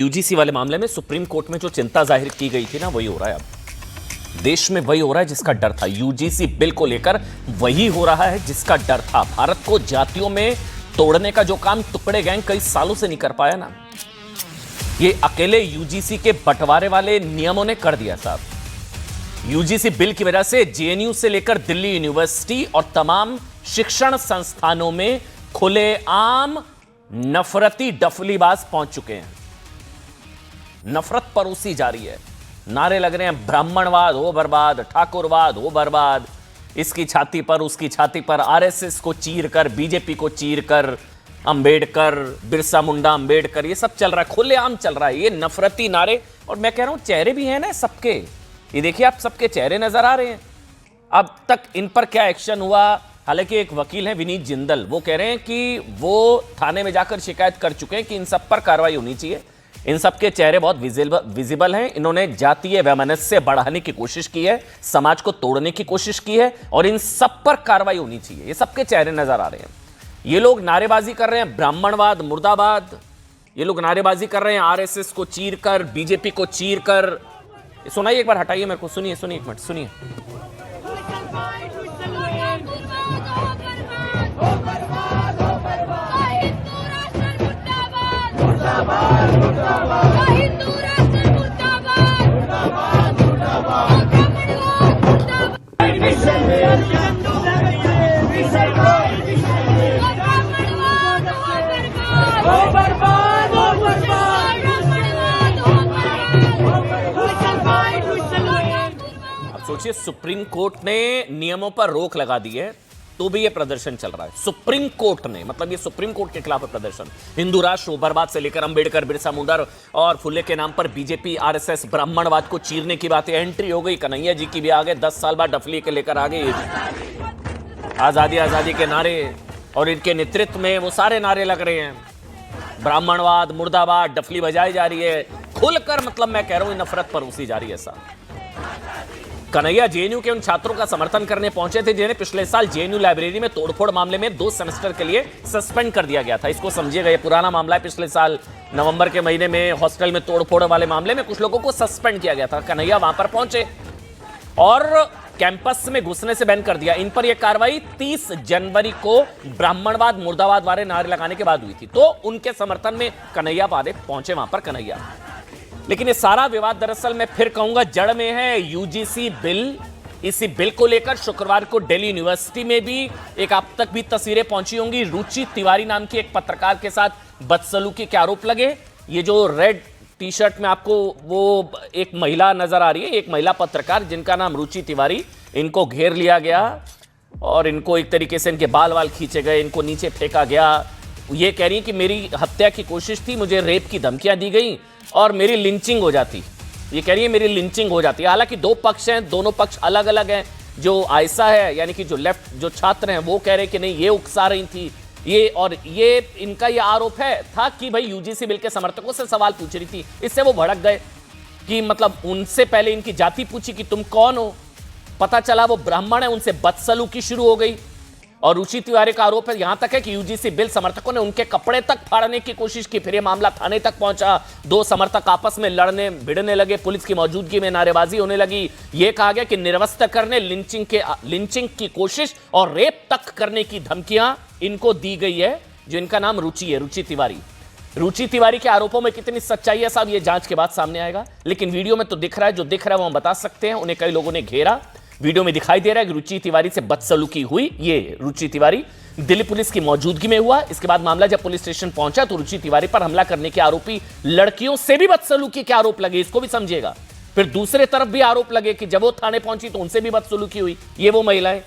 UGC वाले मामले में सुप्रीम कोर्ट में जो चिंता जाहिर की गई थी ना, वही हो रहा है अब देश में। वही हो रहा है जिसका डर था। यूजीसी बिल को लेकर वही हो रहा है जिसका डर था। भारत को जातियों में तोड़ने का जो काम टुकड़े गैंग कई सालों से नहीं कर पाया ना, ये अकेले यूजीसी के बंटवारे वाले नियमों ने कर दिया साहब। यूजीसी बिल की वजह से जेएनयू से लेकर दिल्ली यूनिवर्सिटी और तमाम शिक्षण संस्थानों में खुलेआम नफरती डफलीबाज पहुंच चुके हैं। नफरत परोसी जा रही है। नारे लग रहे हैं, ब्राह्मणवाद हो बर्बाद, ठाकुरवाद हो बर्बाद, इसकी छाती पर उसकी छाती पर, आरएसएस को चीर कर, बीजेपी को चीर कर, अंबेडकर, बिरसा मुंडा अंबेडकर, ये सब चल रहा है, खुलेआम चल रहा है ये नफरती नारे। और मैं कह रहा हूं चेहरे भी हैं ना सबके, ये देखिए आप सबके चेहरे नजर आ रहे हैं। अब तक इन पर क्या एक्शन हुआ? हालांकि एक वकील हैं विनीत जिंदल, वो कह रहे हैं कि वो थाने में जाकर शिकायत कर चुके हैं कि इन सब पर कार्रवाई होनी चाहिए। इन सबके चेहरे बहुत विजिबल हैं। इन्होंने जातीय वैमनस्य बढ़ाने की कोशिश की है, समाज को तोड़ने की कोशिश की है, और इन सब पर कार्रवाई होनी चाहिए। ये सबके चेहरे नजर आ रहे हैं। ये लोग नारेबाजी कर रहे हैं, ब्राह्मणवाद मुर्दाबाद। ये लोग नारेबाजी कर रहे हैं आरएसएस को चीर कर, बीजेपी को चीर कर। सुनाइए एक बार, हटाइए मेरे को, सुनिए सुनिए एक मिनट सुनिए। अब सोचिए, सुप्रीम कोर्ट ने नियमों पर रोक लगा दी है तो भी ये प्रदर्शन चल रहा है। सुप्रीम कोर्ट ने, मतलब ये सुप्रीम कोर्ट के खिलाफ है प्रदर्शन। हिंदू राष्ट्र बर्बाद से लेकर अंबेडकर, बिरसा मुंडा और फुले के नाम पर बीजेपी, आरएसएस, ब्राह्मणवाद को चीरने की बातें, एंट्री हो गई। कन्हैया जी की भी आ गए, 10 साल बाद डफली के लेकर आ गए। आजादी आजादी के नारे, और इनके नेतृत्व में वो सारे नारे लग रहे हैं। ब्राह्मणवाद मुर्दाबाद, डफली बजाई जा रही है खुलकर। मतलब मैं कह रहा हूं नफरत परोसी जा रही है साहब। कन्हैया जेएनयू के उन छात्रों का समर्थन करने पहुंचे थे जिन्हें पिछले साल जेएनयू लाइब्रेरी में तोड़फोड़ मामले में 2 सेमेस्टर के लिए सस्पेंड कर दिया गया था। इसको समझिएगा, ये पुराना मामला है। पिछले साल नवंबर के महीने में हॉस्टल में तोड़फोड़ वाले मामले में कुछ लोगों को सस्पेंड किया गया था। कन्हैया वहां पर पहुंचे और कैंपस में घुसने से बैन कर दिया। इन पर यह कार्रवाई 30 जनवरी को ब्राह्मणवाद मुर्दाबाद वाले नारे लगाने के बाद हुई थी। तो उनके समर्थन में कन्हैया वाले पहुंचे वहां पर कन्हैया। लेकिन ये सारा विवाद दरअसल मैं फिर कहूंगा जड़ में है यूजीसी बिल। इसी बिल को लेकर शुक्रवार को दिल्ली यूनिवर्सिटी में भी एक आप तक भी तस्वीरें पहुंची होंगी। रुचि तिवारी नाम की एक पत्रकार के साथ बदसलूकी के आरोप लगे। ये जो रेड टी शर्ट में आपको वो एक महिला नजर आ रही है, एक महिला पत्रकार जिनका नाम रुचि तिवारी, इनको घेर लिया गया और इनको एक तरीके से इनके बाल वाल खींचे गए, इनको नीचे फेंका गया। ये कह रही है कि मेरी हत्या की कोशिश थी, मुझे रेप की धमकियां दी गई और मेरी लिंचिंग हो जाती। ये कह रही है मेरी लिंचिंग हो जाती है। हालांकि 2 पक्ष हैं, दोनों पक्ष अलग अलग हैं। जो आयशा है, यानी कि जो लेफ्ट जो छात्र हैं, वो कह रहे हैं कि नहीं ये उकसा रही थी ये, और ये इनका ये आरोप है था कि भाई यूजीसी बिल के समर्थकों से सवाल पूछ रही थी। इससे वो भड़क गए कि मतलब उनसे पहले इनकी जाति पूछी कि तुम कौन हो, पता चला वो ब्राह्मण है, उनसे बदसलूकी शुरू हो गई। और रुचि तिवारी का आरोप है, यहां तक है कि यूजीसी बिल समर्थकों ने उनके कपड़े तक फाड़ने की कोशिश की। फिर यह मामला थाने तक पहुंचा। 2 समर्थक आपस में लड़ने भिड़ने लगे, पुलिस की मौजूदगी में नारेबाजी होने लगी। यह कहा गया कि निर्वस्त्र करने, लिंचिंग की कोशिश और रेप तक करने की धमकियां इनको दी गई है। जो इनका नाम रुचि है, रुचि तिवारी। रुचि तिवारी के आरोपों में कितनी सच्चाई है साहब, ये जांच के बाद सामने आएगा। लेकिन वीडियो में तो दिख रहा है, जो दिख रहा है वो हम बता सकते हैं। उन्हें कई लोगों ने घेरा, वीडियो में दिखाई दे रहा है कि रुचि तिवारी से बदसलूकी हुई। ये रुचि तिवारी दिल्ली पुलिस की मौजूदगी में हुआ। इसके बाद मामला जब पुलिस स्टेशन पहुंचा तो रुचि तिवारी पर हमला करने के आरोपी लड़कियों से भी बदसलूकी के आरोप लगे, इसको भी समझिएगा। फिर दूसरे तरफ भी आरोप लगे कि जब वो थाने पहुंची तो उनसे भी बदसलूकी हुई। ये वो महिलाएं।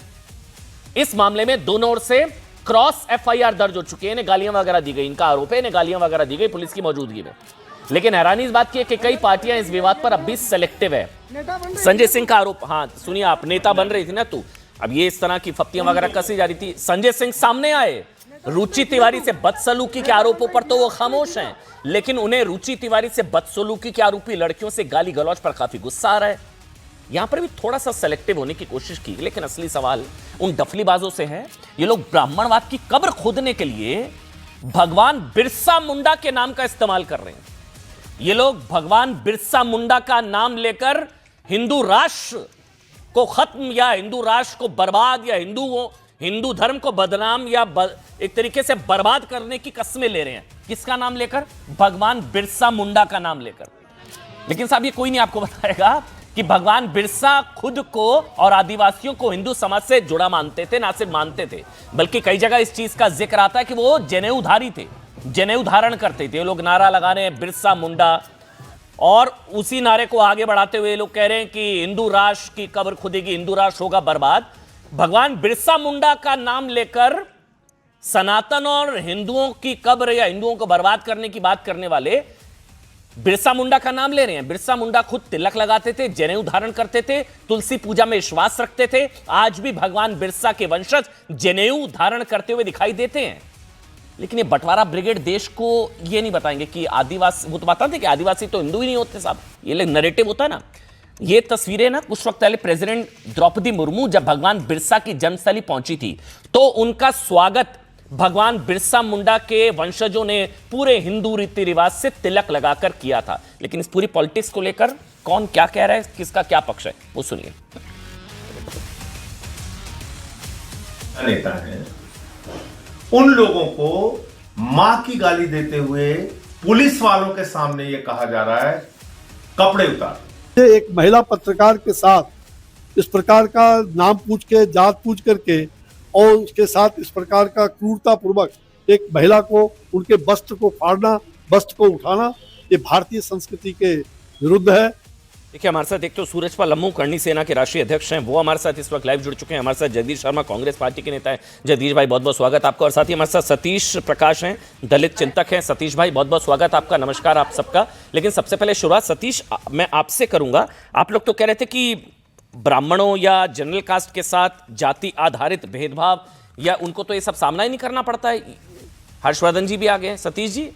इस मामले में दोनों ओर से क्रॉस एफआईआर दर्ज हो चुकी है। इन्हें गालियां वगैरह दी गई, इनका आरोप है इन्हें गालियां वगैरह दी गई पुलिस की मौजूदगी में। लेकिन हैरानी इस बात की है कि कई पार्टियां इस विवाद पर अब भी सेलेक्टिव है। संजय सिंह का आरोप, हाँ सुनिए आप, नेता बन रही थी ना तू, अब ये इस तरह की फप्तियां वगैरह कसी जा रही थी। संजय सिंह सामने आए। रुचि तिवारी से बदसलूकी के आरोपों पर तो वो खामोश हैं, लेकिन उन्हें रुचि तिवारी से बदसलूकी के आरोपी लड़कियों से गाली गलौज पर काफी गुस्सा आ रहा है। यहां पर भी थोड़ा सा सेलेक्टिव होने की कोशिश की। लेकिन असली सवाल उन डफलीबाजों से है। ये लोग ब्राह्मणवाद की कब्र खोदने के लिए भगवान बिरसा मुंडा के नाम का इस्तेमाल कर रहे हैं। ये लोग भगवान बिरसा मुंडा का नाम लेकर हिंदू राष्ट्र को खत्म या हिंदू राष्ट्र को बर्बाद या हिंदू धर्म को बदनाम या एक तरीके से बर्बाद करने की कस्में ले रहे हैं। किसका नाम लेकर? भगवान बिरसा मुंडा का नाम लेकर। लेकिन साहब ये कोई नहीं आपको बताएगा कि भगवान बिरसा खुद को और आदिवासियों को हिंदू समाज से जुड़ा मानते थे। ना सिर्फ मानते थे बल्कि कई जगह इस चीज का जिक्र आता है कि वो जनेऊधारी थे, जनेऊ धारण करते थे। ये लोग नारा लगा रहे हैं बिरसा मुंडा, और उसी नारे को आगे बढ़ाते हुए लोग कह रहे हैं कि हिंदू राष्ट्र की कब्र खुदेगी, हिंदू राष्ट्र होगा बर्बाद। भगवान बिरसा मुंडा का नाम लेकर सनातन और हिंदुओं की कब्र या हिंदुओं को बर्बाद करने की बात करने वाले बिरसा मुंडा का नाम ले रहे हैं। बिरसा मुंडा खुद तिलक लगाते थे, जनेऊ धारण करते थे, तुलसी पूजा में विश्वास रखते थे। आज भी भगवान बिरसा के वंशज जनेऊ धारण करते हुए दिखाई देते हैं। लेकिन ये बंटवारा ब्रिगेड देश को ये नहीं बताएंगे कि आदिवासी, वो तो बताते कि आदिवासी तो हिंदू ही नहीं होते साहब, ये नैरेटिव होता है ना। ये तस्वीरें ना कुछ वक्त पहले प्रेसिडेंट द्रौपदी मुर्मू जब भगवान बिरसा की जन्मस्थली पहुंची थी तो उनका स्वागत भगवान बिरसा मुंडा के वंशजों ने पूरे हिंदू रीति रिवाज से तिलक लगाकर किया था। लेकिन इस पूरी पॉलिटिक्स को लेकर कौन क्या कह रहा है, किसका क्या पक्ष है, वो सुनिए। नेता है, उन लोगों को मां की गाली देते हुए पुलिस वालों के सामने ये कहा जा रहा है कपड़े उतार। एक महिला पत्रकार के साथ इस प्रकार का नाम पूछ के, जात पूछ करके और उसके साथ इस प्रकार का क्रूरता पूर्वक एक महिला को, उनके वस्त्र को फाड़ना, वस्त्र को उठाना, ये भारतीय संस्कृति के विरुद्ध है। देखिए हमारे साथ एक तो सूरजपाल लम्मू करणी सेना के राष्ट्रीय अध्यक्ष हैं, वो हमारे साथ इस वक्त लाइव जुड़ चुके हैं। हमारे साथ जगदीश शर्मा कांग्रेस पार्टी के नेता हैं। जगदीश भाई बहुत बहुत स्वागत आपका। और साथ ही हमारे साथ सतीश प्रकाश हैं, दलित चिंतक हैं। सतीश भाई बहुत बहुत स्वागत आपका, नमस्कार आप सबका। लेकिन सबसे पहले शुरुआत सतीश मैं आपसे करूंगा। आप लोग तो कह रहे थे कि ब्राह्मणों या जनरल कास्ट के साथ जाति आधारित भेदभाव या उनको तो ये सब सामना ही नहीं करना पड़ता है। हर्षवर्धन जी भी आ गए। सतीश जी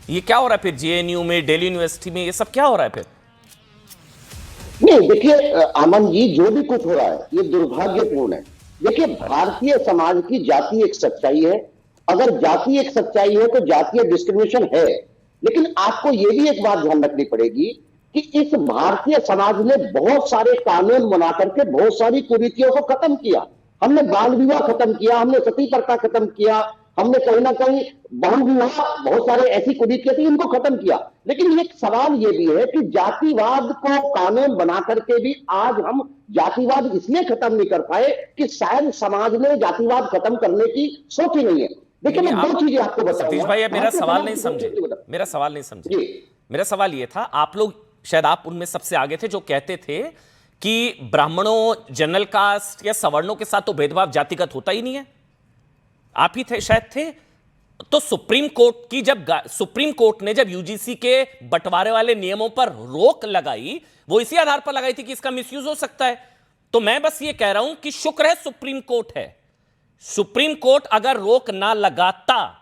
ये क्या हो रहा है फिर जेएनयू में, दिल्ली यूनिवर्सिटी में, ये सब क्या हो रहा है फिर? नहीं देखिए अमन जी, जो भी कुछ हो रहा है ये दुर्भाग्यपूर्ण है। देखिए भारतीय समाज की जाति एक सच्चाई है। अगर जाति एक सच्चाई है तो जातीय डिस्क्रिमिनेशन है। लेकिन आपको ये भी एक बात ध्यान रखनी पड़ेगी कि इस भारतीय समाज ने बहुत सारे कानून बना करके बहुत सारी कुरीतियों को खत्म किया। हमने बाल विवाह खत्म किया, हमने सती प्रथा खत्म किया, हमने कहीं ना कहीं बहु विवाह, बहुत सारे ऐसी कुरीतियां थी, इनको खत्म किया। लेकिन एक सवाल ये भी है कि जातिवाद को कानून बना करके भी आज हम जातिवाद इसलिए खत्म नहीं कर पाए कि शायद समाज ने जातिवाद खत्म करने की सोच ही नहीं है। देखिए मैं दो चीजें आपको बताऊंगा। सतीश भाई मेरा सवाल नहीं समझे, मेरा सवाल नहीं समझे। मेरा सवाल ये था, आप लोग शायद आप उनमें सबसे आगे थे जो कहते थे कि ब्राह्मणों, जनरल कास्ट या सवर्णों के साथ तो भेदभाव जातिगत होता ही नहीं है। आप ही थे शायद थे। तो सुप्रीम कोर्ट ने जब यूजीसी के बंटवारे वाले नियमों पर रोक लगाई, वो इसी आधार पर लगाई थी कि इसका मिसयूज हो सकता है। तो मैं बस ये कह रहा हूं कि शुक्र है सुप्रीम कोर्ट है। सुप्रीम कोर्ट अगर रोक ना लगाता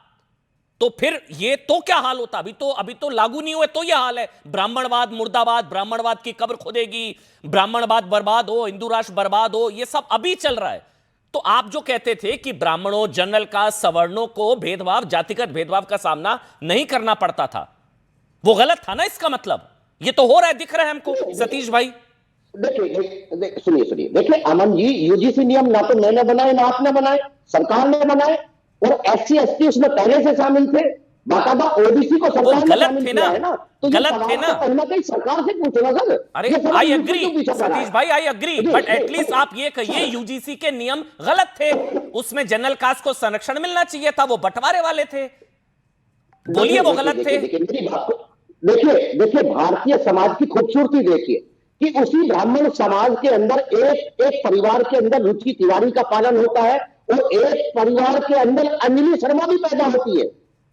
तो फिर ये तो क्या हाल होता। अभी तो लागू नहीं हुए तो यह हाल है। ब्राह्मणवाद मुर्दाबाद, ब्राह्मणवाद की कब्र खुदेगी, ब्राह्मणवाद बर्बाद हो, हिंदू राष्ट्र बर्बाद हो, ये सब अभी चल रहा है। तो आप जो कहते थे कि ब्राह्मणों, जनरल कास्ट, सवर्णों को भेदभाव, जातिगत भेदभाव का सामना नहीं करना पड़ता था, वो गलत था ना? इसका मतलब ये तो हो रहा है, दिख रहा है हमको। सतीश भाई देखिए सुनिए, देखिए अमन जी, यूजीसी नियम ना तो मैंने बनाए ना आपने बनाए, सरकार ने बनाए। और एससी एसटी उसमें पहले से शामिल थे, बाकायदा ओबीसी को सरकार ने शामिल किया है ना। तो गलत थे ना, कहीं ना कहीं सरकार से पूछना सर। अरे आई एग्री सतीश भाई, आई एग्री, बट एटलीस्ट आप ये कहिए यूजीसी के नियम गलत थे। उसमें जनरल कास्ट को संरक्षण मिलना चाहिए था, वो बंटवारे वाले थे। बोलिए वो गलत थे। देखिए भारतीय समाज की खूबसूरती देखिए कि उसी ब्राह्मण समाज के अंदर एक परिवार के अंदर रुचि तिवारी का पालन होता है और एक परिवार के अंदर अंजलि शर्मा भी पैदा होती है,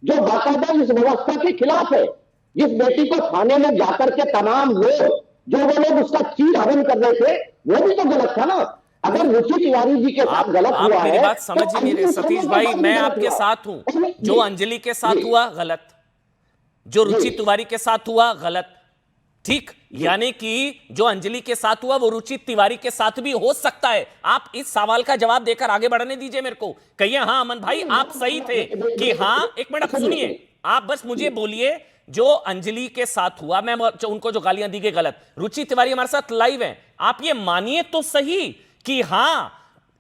जो बाकायदा इस व्यवस्था के खिलाफ है। जिस बेटी को थाने में जाकर के तमाम लोग जो वो लोग उसका चीर हरण कर रहे थे, वो भी तो गलत था ना। अगर रुचि तिवारी जी के साथ गलत हुआ है, मेरी बात समझिए मेरे सतीश भाई, मैं आपके साथ हूं। जो अंजलि के साथ हुआ गलत, जो रुचि तिवारी के साथ हुआ गलत, ठीक। यानी कि जो अंजलि के साथ हुआ वो रुचि तिवारी के साथ भी हो सकता है। आप इस सवाल का जवाब देकर आगे बढ़ने दीजिए मेरे को। कहिए हाँ अमन भाई आप सही थे कि हाँ, एक मिनट सुनिए, आप बस मुझे बोलिए जो अंजलि के साथ हुआ, मैं उनको जो गालियां दी गई गलत, रुचि तिवारी हमारे साथ लाइव हैं, आप ये मानिए तो सही कि हां,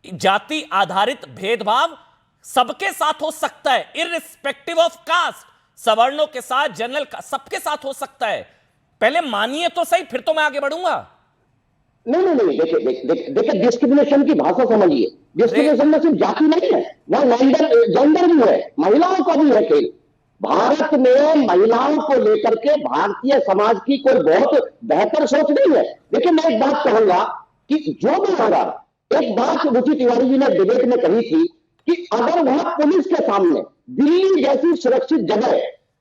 जाति आधारित भेदभाव सबके साथ हो सकता है, इररिस्पेक्टिव ऑफ कास्ट, सवर्णों के साथ, जनरल का, सबके साथ हो सकता है। पहले मानिए तो सही, फिर तो मैं आगे बढ़ूंगा। नहीं, देखिए डिस्क्रिमिनेशन की भाषा समझिए। डिस्क्रिमिनेशन में सिर्फ जाति नहीं है, वह जेंडर भी है, महिलाओं का भी है खेल। भारत में महिलाओं को लेकर के भारतीय समाज की कोई बहुत बेहतर सोच नहीं है। देखिए मैं एक बात कहूंगा कि जो भी होगा, एक बात रुचि तिवारी जी ने डिबेट में कही थी कि अगर वह पुलिस के सामने दिल्ली जैसी सुरक्षित जगह,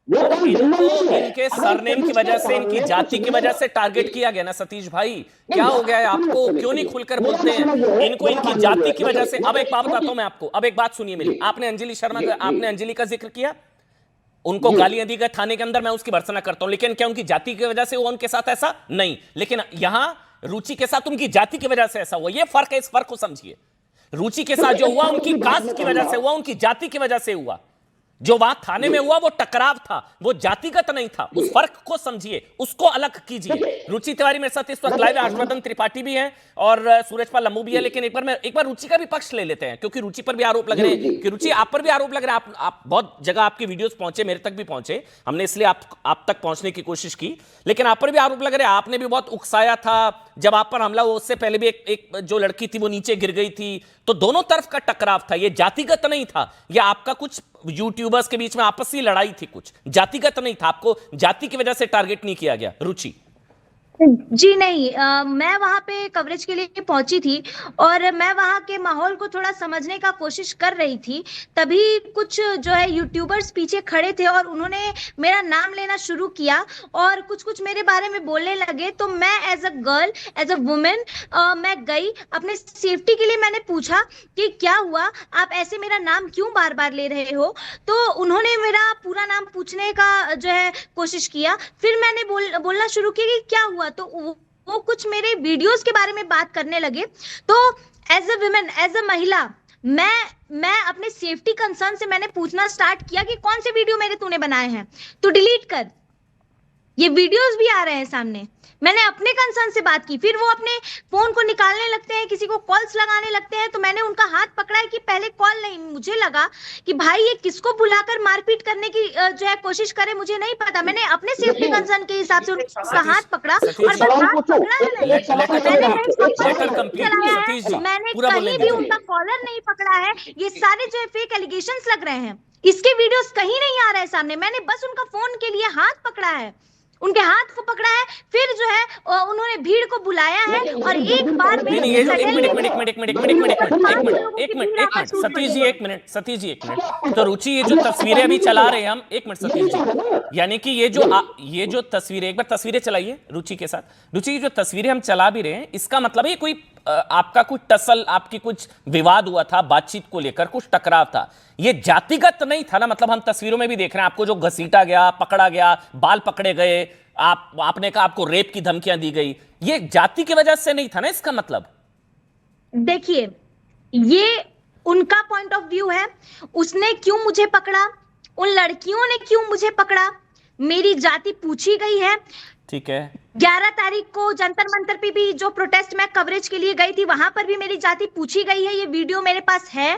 वो कहीं जंगल नहीं है, इनके सरनेम की वजह से, इनकी जाति की वजह से टारगेट किया गया ना सतीश भाई, क्या हो गया है आपको? क्यों नहीं खुलकर बोलते हैं? इनको इनकी जाति की वजह से। अब एक बात बताता हूं मैं आपको, अब एक बात सुनिए मेरी। आपने अंजलि शर्मा का, आपने अंजलि का जिक्र किया, उनको गालियां दी गई थाने के अंदर, मैं उसकी भर्त्सना करता हूं, लेकिन क्या उनकी जाति की वजह से हुआ उनके साथ ऐसा? नहीं। लेकिन यहां रुचि के साथ उनकी जाति की वजह से ऐसा हुआ, ये फर्क है, इस फर्क को समझिए। रुचि के साथ जो हुआ उनकी कास्ट की वजह से हुआ, उनकी जाति की वजह से हुआ। जो वहां थाने में हुआ वो टकराव था, वो जातिगत नहीं था। उस फर्क को समझिए, उसको अलग कीजिए। रुचि तिवारी मेरे साथ इस वक्त लाइव है, हर्षवर्धन त्रिपाठी भी हैं और सूरजपाल लम्बू भी है। लेकिन एक बार रुचि का भी पक्ष ले लेते हैं, क्योंकि रुचि पर भी आरोप लग रहे हैं कि रुचि आप पर भी आरोप लग रहा है। आप बहुत जगह आपकी वीडियोस पहुंचे, मेरे तक भी पहुंचे, हमने इसलिए आप तक पहुंचने की कोशिश की, लेकिन आप पर भी आरोप लग रहे हैं। आपने भी बहुत उकसाया था जब आप पर हमला हुआ, उससे पहले भी एक जो लड़की थी वो नीचे गिर गई थी, तो दोनों तरफ का टकराव था, ये जातिगत नहीं था। ये आपका कुछ यूट्यूबर्स के बीच में आपसी लड़ाई थी, कुछ जातिगत नहीं था, आपको जाति की वजह से टारगेट नहीं किया गया। रुचि जी नहीं, मैं वहाँ पे कवरेज के लिए पहुंची थी और मैं वहाँ के माहौल को थोड़ा समझने का कोशिश कर रही थी। तभी कुछ जो है यूट्यूबर्स पीछे खड़े थे और उन्होंने मेरा नाम लेना शुरू किया और कुछ मेरे बारे में बोलने लगे। तो मैं as a girl, as a women, मैं गई, अपने सेफ्टी के लिए मैंने पूछा कि क्या हुआ, आप ऐसे मेरा नाम क्यों बार बार ले रहे हो। तो उन्होंने मेरा पूरा नाम पूछने का जो है कोशिश किया। फिर मैंने बोलना शुरू किया कि क्या हुआ, तो वो कुछ मेरे वीडियोस के बारे में बात करने लगे। तो as a women, as a महिला, मैं अपने सेफ्टी कंसर्न से मैंने पूछना स्टार्ट किया कि कौन से वीडियो मेरे तूने बनाए हैं, तो डिलीट कर, ये वीडियोस भी आ रहे हैं सामने। मैंने अपने कंसर्न से बात की। फिर वो अपने फोन को निकालने लगते हैं, किसी को कॉल्स लगाने लगते हैं। तो मैंने उनका हाथ पकड़ा है कि पहले कॉल नहीं, मुझे लगा कि भाई ये किसको बुलाकर मारपीट करने की जो है कोशिश करे, मुझे नहीं पता। मैंने अपने सेफ्टी कंसर्न के हिसाब से उनका हाथ पकड़ा और बस हाथ पकड़ा है, मैंने कहीं भी उनका कॉलर नहीं पकड़ा है। ये सारे जो है फेक एलिगेशंस लग रहे हैं, इसके वीडियोस कहीं नहीं आ रहे हैं सामने। मैंने बस उनका फोन के लिए हाथ पकड़ा है, उनके हाथ को पकड़ा है। फिर जो है उन्होंने भीड़ को बुलाया है और एक बार सतीश जी एक मिनट। तो रुचि, ये जो तस्वीरें अभी चला रहे हैं हम, एक मिनट सतीश जी, यानी कि ये जो तस्वीरें, एक बार तस्वीरें चलाइए रुचि के साथ। रुचि, ये जो तस्वीरें हम चला भी रहे हैं, इसका मतलब है कोई आपका कुछ टसल, आपकी कुछ विवाद हुआ था, बातचीत को लेकर कुछ टकराव था, ये जातिगत नहीं था ना? मतलब हम तस्वीरों में भी देख रहे हैं आपको जो घसीटा गया, पकड़ा गया, बाल पकड़े गए, आपने कहा आपको रेप की धमकियां दी गई, ये जाति की वजह से नहीं था ना इसका मतलब? देखिए, ये उनका पॉइंट ऑफ व्यू है। उसने क्यों मुझे पकड़ा, उन लड़कियों ने क्यों मुझे पकड़ा, मेरी जाति पूछी गई है। ठीक है, 11 तारीख को जंतर मंतर पे भी जो प्रोटेस्ट मैं कवरेज के लिए गई थी, वहां पर भी मेरी जाति पूछी गई है। ये वीडियो मेरे पास है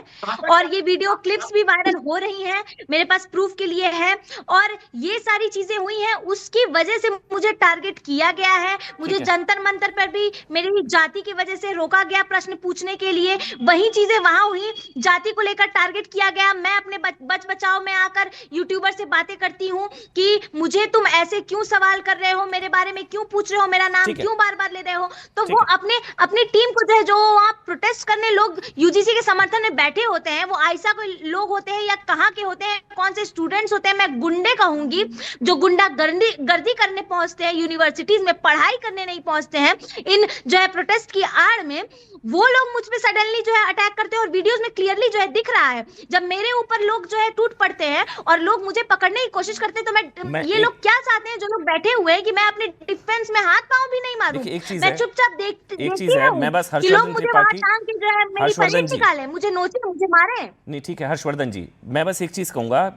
और ये वीडियो क्लिप्स भी वायरल हो रही हैं, मेरे पास प्रूफ के लिए है। और ये सारी चीजें हुई हैं, उसकी वजह से मुझे टारगेट किया गया है। मुझे जंतर मंतर पर भी मेरी जाति की वजह से रोका गया प्रश्न पूछने के लिए। वही चीजें वहां हुई, जाति को लेकर टारगेट किया गया। मैं अपने बच बचाओ में आकर यूट्यूबर से बातें करती हूँ कि मुझे तुम ऐसे क्यों सवाल कर रहे हो, मेरे बारे में क्यों पूछ रहे हो, मेरा नाम क्यों बार बार ले रहे हो। तो वो अपनी टीम को जो है, जो वहां प्रोटेस्ट करने लोग यूजीसी के समर्थन में बैठे होते हैं, वो आयसा के लोग होते हैं या कहाँ के होते हैं, कौन से स्टूडेंट्स होते हैं, मैं गुंडे कहूंगी, जो गुंडा गर्दी करने पहुंचते हैं, यूनिवर्सिटीज में पढ़ाई करने नहीं पहुंचते हैं, इन जो है प्रोटेस्ट की आड़ में वो लोग मुझ पे सडनली जो है अटैक करते हैं। और वीडियोस में क्लियरली जो है दिख रहा है, जब मेरे ऊपर लोग जो है टूट पड़ते हैं और लोग मुझे पकड़ने की कोशिश करते हैं, तो मैं ये लोग क्या चाहते हैं, जो लोग बैठे हुए हैं, कि मैं अपने डिफेंस में हाथ पांव भी नहीं मारूं, मैं चुपचाप देखती रहूं, मैं बस कि लोग मुझे वहां टांग के जो है मेरी परेड निकाले, मुझे नोचे, मुझे मारे। नहीं ठीक है हर्षवर्धन जी, मैं बस एक चीज कहूंगा,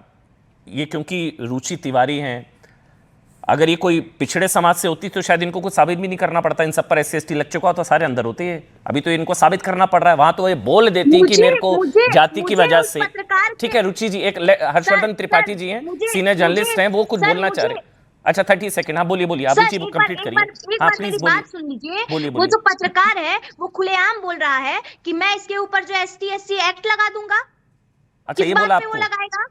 ये क्योंकि रुचि तिवारी हैं, अगर ये कोई पिछड़े समाज से होती तो शायद इनको कुछ साबित भी नहीं करना पड़ता। इन सब पर SC/ST लग चुका तो सारे अंदर होते हैं। अभी तो इनको साबित करना पड़ रहा है। वहां तो ये बोल देती कि मेरे को जाति की वजह से। ठीक है रुचि जी, एक हर्षवर्धन त्रिपाठी जी हैं, सीनियर जर्नलिस्ट हैं, वो कुछ बोलना चाह रहे हैं। अच्छा 30 सेकंड, हाँ बोलिए बोलिए, आप रुचि कंप्लीट करिए। हाँ प्लीज बोलिए, बात सुन लीजिए। बोलिए वो जो पत्रकार है वो खुलेआम बोल रहा है कि मैं इसके ऊपर जो ST/SC एक्ट लगा दूंगा। अच्छा ये बोला आपको? वो लगाएगा,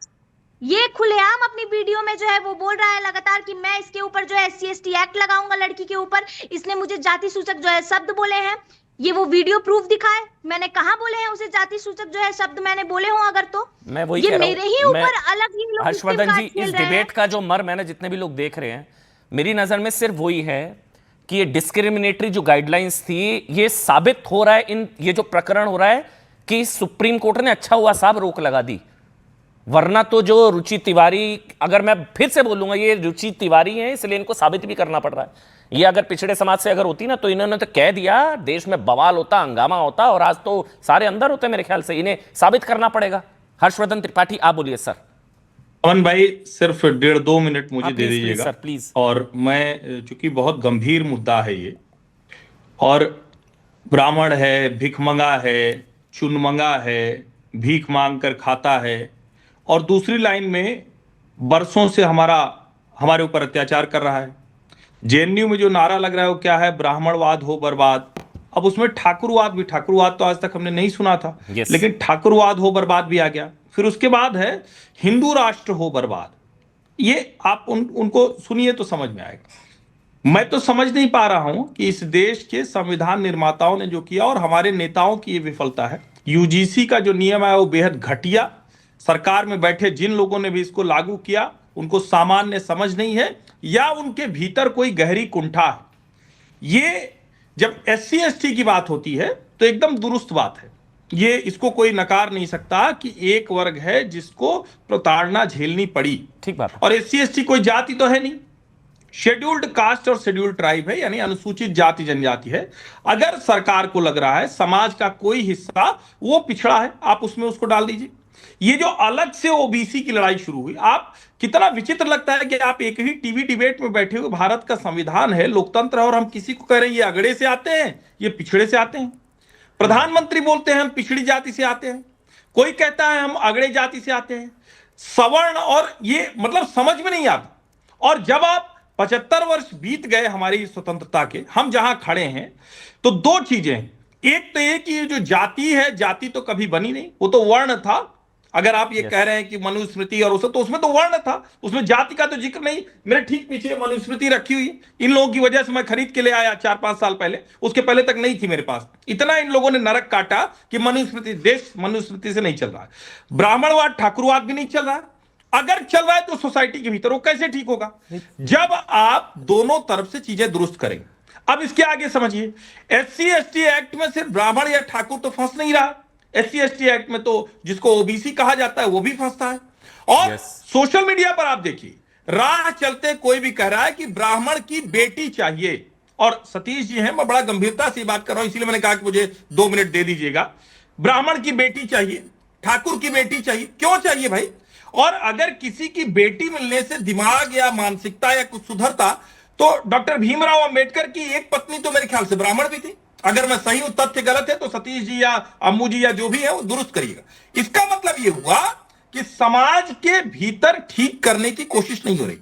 ये खुलेआम अपनी वीडियो में जो है वो बोल रहा है लगातार कि मैं इसके ऊपर जो है SC/ST एक्ट लगाऊंगा लड़की के ऊपर। इसने मुझे जाति सूचक जो है शब्द बोले हैं, ये वो वीडियो प्रूफ दिखाए। मैंने कहां बोले हैं उसे जाति सूचक जो है शब्द मैंने बोले हो अगर तो मैं वही ये कह रहा मेरे ही ऊपर अलग ही लोग। हर्षवर्धन जी, इस डिबेट का जो मर्म है ना, जितने भी लोग देख रहे हैं, मेरी नजर में सिर्फ वही है कि ये डिस्क्रिमिनेटरी जो गाइडलाइंस थी, ये साबित हो रहा है ये जो प्रकरण हो रहा है कि सुप्रीम कोर्ट ने अच्छा हुआ साहब रोक लगा दी। वरना तो जो रुचि तिवारी, अगर मैं फिर से बोलूंगा ये रुचि तिवारी है इसलिए इनको साबित भी करना पड़ रहा है। ये अगर पिछड़े समाज से अगर होती ना तो इन्होंने तो कह दिया, देश में बवाल होता, हंगामा होता, और आज तो सारे अंदर होते मेरे ख्याल से। इन्हें साबित करना पड़ेगा। हर्षवर्धन त्रिपाठी आप बोलिए सर। अमन भाई सिर्फ 1.5-2 मिनट मुझे दे दीजिएगा सर प्लीज। और मैं, चूंकि बहुत गंभीर मुद्दा है ये, और ब्राह्मण है, भिखमंगा है, चुनमंगा है, भीख मांग कर खाता है, और दूसरी लाइन में बरसों से हमारे ऊपर अत्याचार कर रहा है। JNU में जो नारा लग रहा है वो क्या है? ब्राह्मणवाद हो बर्बाद। अब उसमें ठाकुरवाद तो आज तक हमने नहीं सुना था, लेकिन ठाकुरवाद हो बर्बाद भी आ गया। फिर उसके बाद है हिंदू राष्ट्र हो बर्बाद। ये आप उनको सुनिए तो समझ में आएगा। मैं तो समझ नहीं पा रहा हूं कि इस देश के संविधान निर्माताओं ने जो किया और हमारे नेताओं की ये विफलता है। UGC का जो नियम है वो बेहद घटिया, सरकार में बैठे जिन लोगों ने भी इसको लागू किया उनको सामान्य समझ नहीं है, या उनके भीतर कोई गहरी कुंठा है। ये जब SC/ST की बात होती है तो एकदम दुरुस्त बात है, ये इसको कोई नकार नहीं सकता कि एक वर्ग है जिसको प्रताड़ना झेलनी पड़ी। ठीक बात। और SC/ST कोई जाति तो है नहीं, शेड्यूल्ड कास्ट और शेड्यूल्ड ट्राइब है, यानी अनुसूचित जाति जनजाति है। अगर सरकार को लग रहा है समाज का कोई हिस्सा वो पिछड़ा है, आप उसमें उसको डाल दीजिए। ये जो अलग से OBC की लड़ाई शुरू हुई, आप कितना विचित्र लगता है कि आप एक ही टीवी डिबेट में बैठे हुए, भारत का संविधान है, लोकतंत्र है, और हम किसी को कह रहे हैं ये अगड़े से आते हैं, ये पिछड़े से आते हैं। प्रधानमंत्री बोलते हैं हम पिछड़ी जाति से आते हैं, कोई कहता है हम अगड़े जाति से आते हैं, सवर्ण, और ये मतलब समझ में नहीं आता। और जब आप 75 वर्ष बीत गए हमारी स्वतंत्रता के, हम जहां खड़े हैं, तो दो चीजें, एक तो ये कि ये जो जाति है, जाति तो कभी बनी नहीं, वो तो वर्ण था। अगर आप ये कह रहे हैं कि मनुस्मृति और उसे, तो उसमें तो वर्ण था, उसमें जाति का तो जिक्र नहीं। मेरे ठीक पीछे मनुस्मृति रखी हुई, इन लोगों की वजह से मैं खरीद के ले आया 4-5 साल पहले, उसके पहले तक नहीं थी मेरे पास। इतना इन लोगों ने नरक काटा कि मनुस्मृति, देश मनुस्मृति से नहीं चल रहा है। ब्राह्मणवाद, ठाकुरवाद भी नहीं चल रहा है। अगर चल रहा है तो सोसाइटी के भीतर वो कैसे ठीक होगा? जब आप दोनों तरफ से चीजें दुरुस्त करेंगे। अब इसके आगे समझिए, SC/ST एक्ट में सिर्फ ब्राह्मण या ठाकुर तो फंस नहीं रहा, SC/ST एक्ट में तो जिसको OBC कहा जाता है वो भी फंसता है। और सोशल मीडिया पर आप देखिए, राह चलते कोई भी कह रहा है कि ब्राह्मण की बेटी चाहिए। और सतीश जी हैं, मैं बड़ा गंभीरता से बात कर रहा हूं, इसलिए मैंने कहा कि मुझे 2 मिनट दे दीजिएगा। ब्राह्मण की बेटी चाहिए, ठाकुर की बेटी चाहिए, क्यों चाहिए भाई? और अगर किसी की बेटी मिलने से दिमाग या मानसिकता या कुछ सुधरता, तो डॉक्टर भीमराव अंबेडकर की एक पत्नी तो मेरे ख्याल से ब्राह्मण भी थी। अगर मैं सही हूं, तथ्य गलत है तो सतीश जी या अम्मू जी या जो भी है वो दुरुस्त करिएगा। इसका मतलब ये हुआ कि समाज के भीतर ठीक करने की कोशिश नहीं हो रही।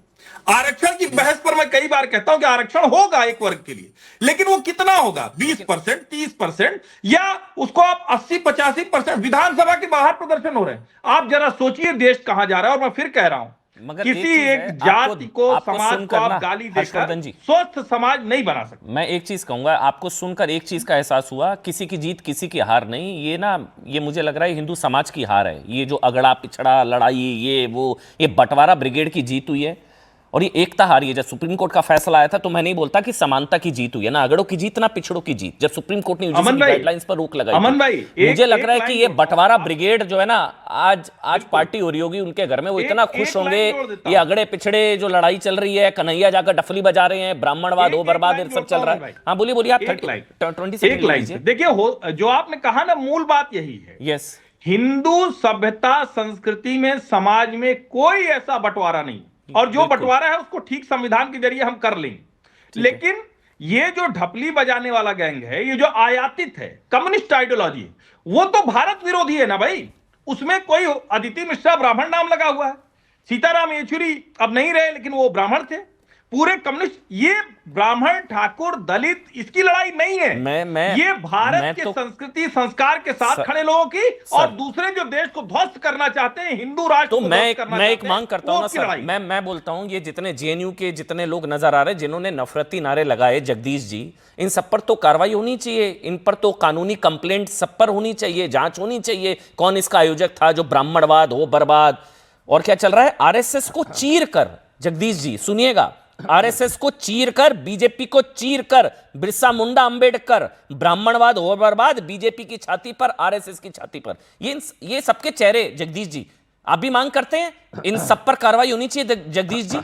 आरक्षण की बहस पर मैं कई बार कहता हूं कि आरक्षण होगा एक वर्ग के लिए, लेकिन वो कितना होगा? 20%, 30%, या उसको आप 80-85%? विधानसभा के बाहर प्रदर्शन हो रहे हैं। आप जरा सोचिए देश कहां जा रहा है। और मैं फिर कह रहा हूं, किसी एक जाति को, समाज को आप गाली देकर स्वस्थ समाज नहीं बना सकते। मैं एक चीज कहूंगा, आपको सुनकर एक चीज का एहसास हुआ, किसी की जीत किसी की हार नहीं। ये ना, ये मुझे लग रहा है हिंदू समाज की हार है। ये जो अगड़ा पिछड़ा लड़ाई, ये वो, ये बंटवारा ब्रिगेड की जीत हुई है, और ये एकता हारी है। जब सुप्रीम कोर्ट का फैसला आया था तो मैं नहीं बोलता कि समानता की जीत हुई है, ना अगड़ों की जीत ना पिछड़ों की जीत। जब सुप्रीम कोर्ट ने यूजीसी गाइडलाइंस पर रोक लगाई, अमन भाई, मुझे लग रहा है कि ये बंटवारा ब्रिगेड जो है ना, आज पार्टी हो रही होगी उनके घर में, वो इतना खुश होंगे। ये अगड़े पिछड़े जो लड़ाई चल रही है, कन्हैया जाकर डफली बजा रहे हैं, ब्राह्मणवाद हो बर्बाद, ये सब चल रहा है। हाँ बोलिए बोलिए, आप 20 सेकंड। देखिए, जो आपने कहा ना, मूल बात यही है। यस, हिंदू सभ्यता संस्कृति में, समाज में कोई ऐसा बंटवारा नहीं। और जो बंटवारा है उसको ठीक संविधान के जरिए हम कर लेंगे। लेकिन ये जो ढपली बजाने वाला गैंग है, ये जो आयातित है कम्युनिस्ट आइडियोलॉजी, वो तो भारत विरोधी है ना भाई। उसमें कोई अदिति मिश्रा ब्राह्मण नाम लगा हुआ है, सीताराम येचुरी अब नहीं रहे लेकिन वो ब्राह्मण थे, पूरे कम्युनिस्ट। ये ब्राह्मण ठाकुर दलित इसकी लड़ाई नहीं है, ये भारत के संस्कृति संस्कार के साथ खड़े लोगों की, और दूसरे जो देश को ध्वस्त करना चाहते हैं, हिंदू राष्ट्र तो को मैं एक मांग करता हूं ना सर, मैं बोलता हूं ये जितने जेएनयू के जितने लोग नजर आ रहे हैं जिन्होंने नफरती नारे लगाए, जगदीश जी, इन सब पर तो कार्रवाई होनी चाहिए, इन पर तो कानूनी कंप्लेंट सब पर होनी चाहिए, जांच होनी चाहिए, कौन इसका आयोजक था, जो ब्राह्मणवाद हो बर्बाद। और क्या चल रहा है, आरएसएस को चीर कर, जगदीश जी सुनिएगा, आरएसएस को चीर कर, बीजेपी को चीर कर, बिरसा मुंडा अंबेडकर, ब्राह्मणवाद हो बर्बाद, बीजेपी की छाती पर, आरएसएस की छाती पर, ये सबके चेहरे। जगदीश जी आप भी मांग करते हैं इन सब पर कार्रवाई होनी चाहिए? जगदीश जी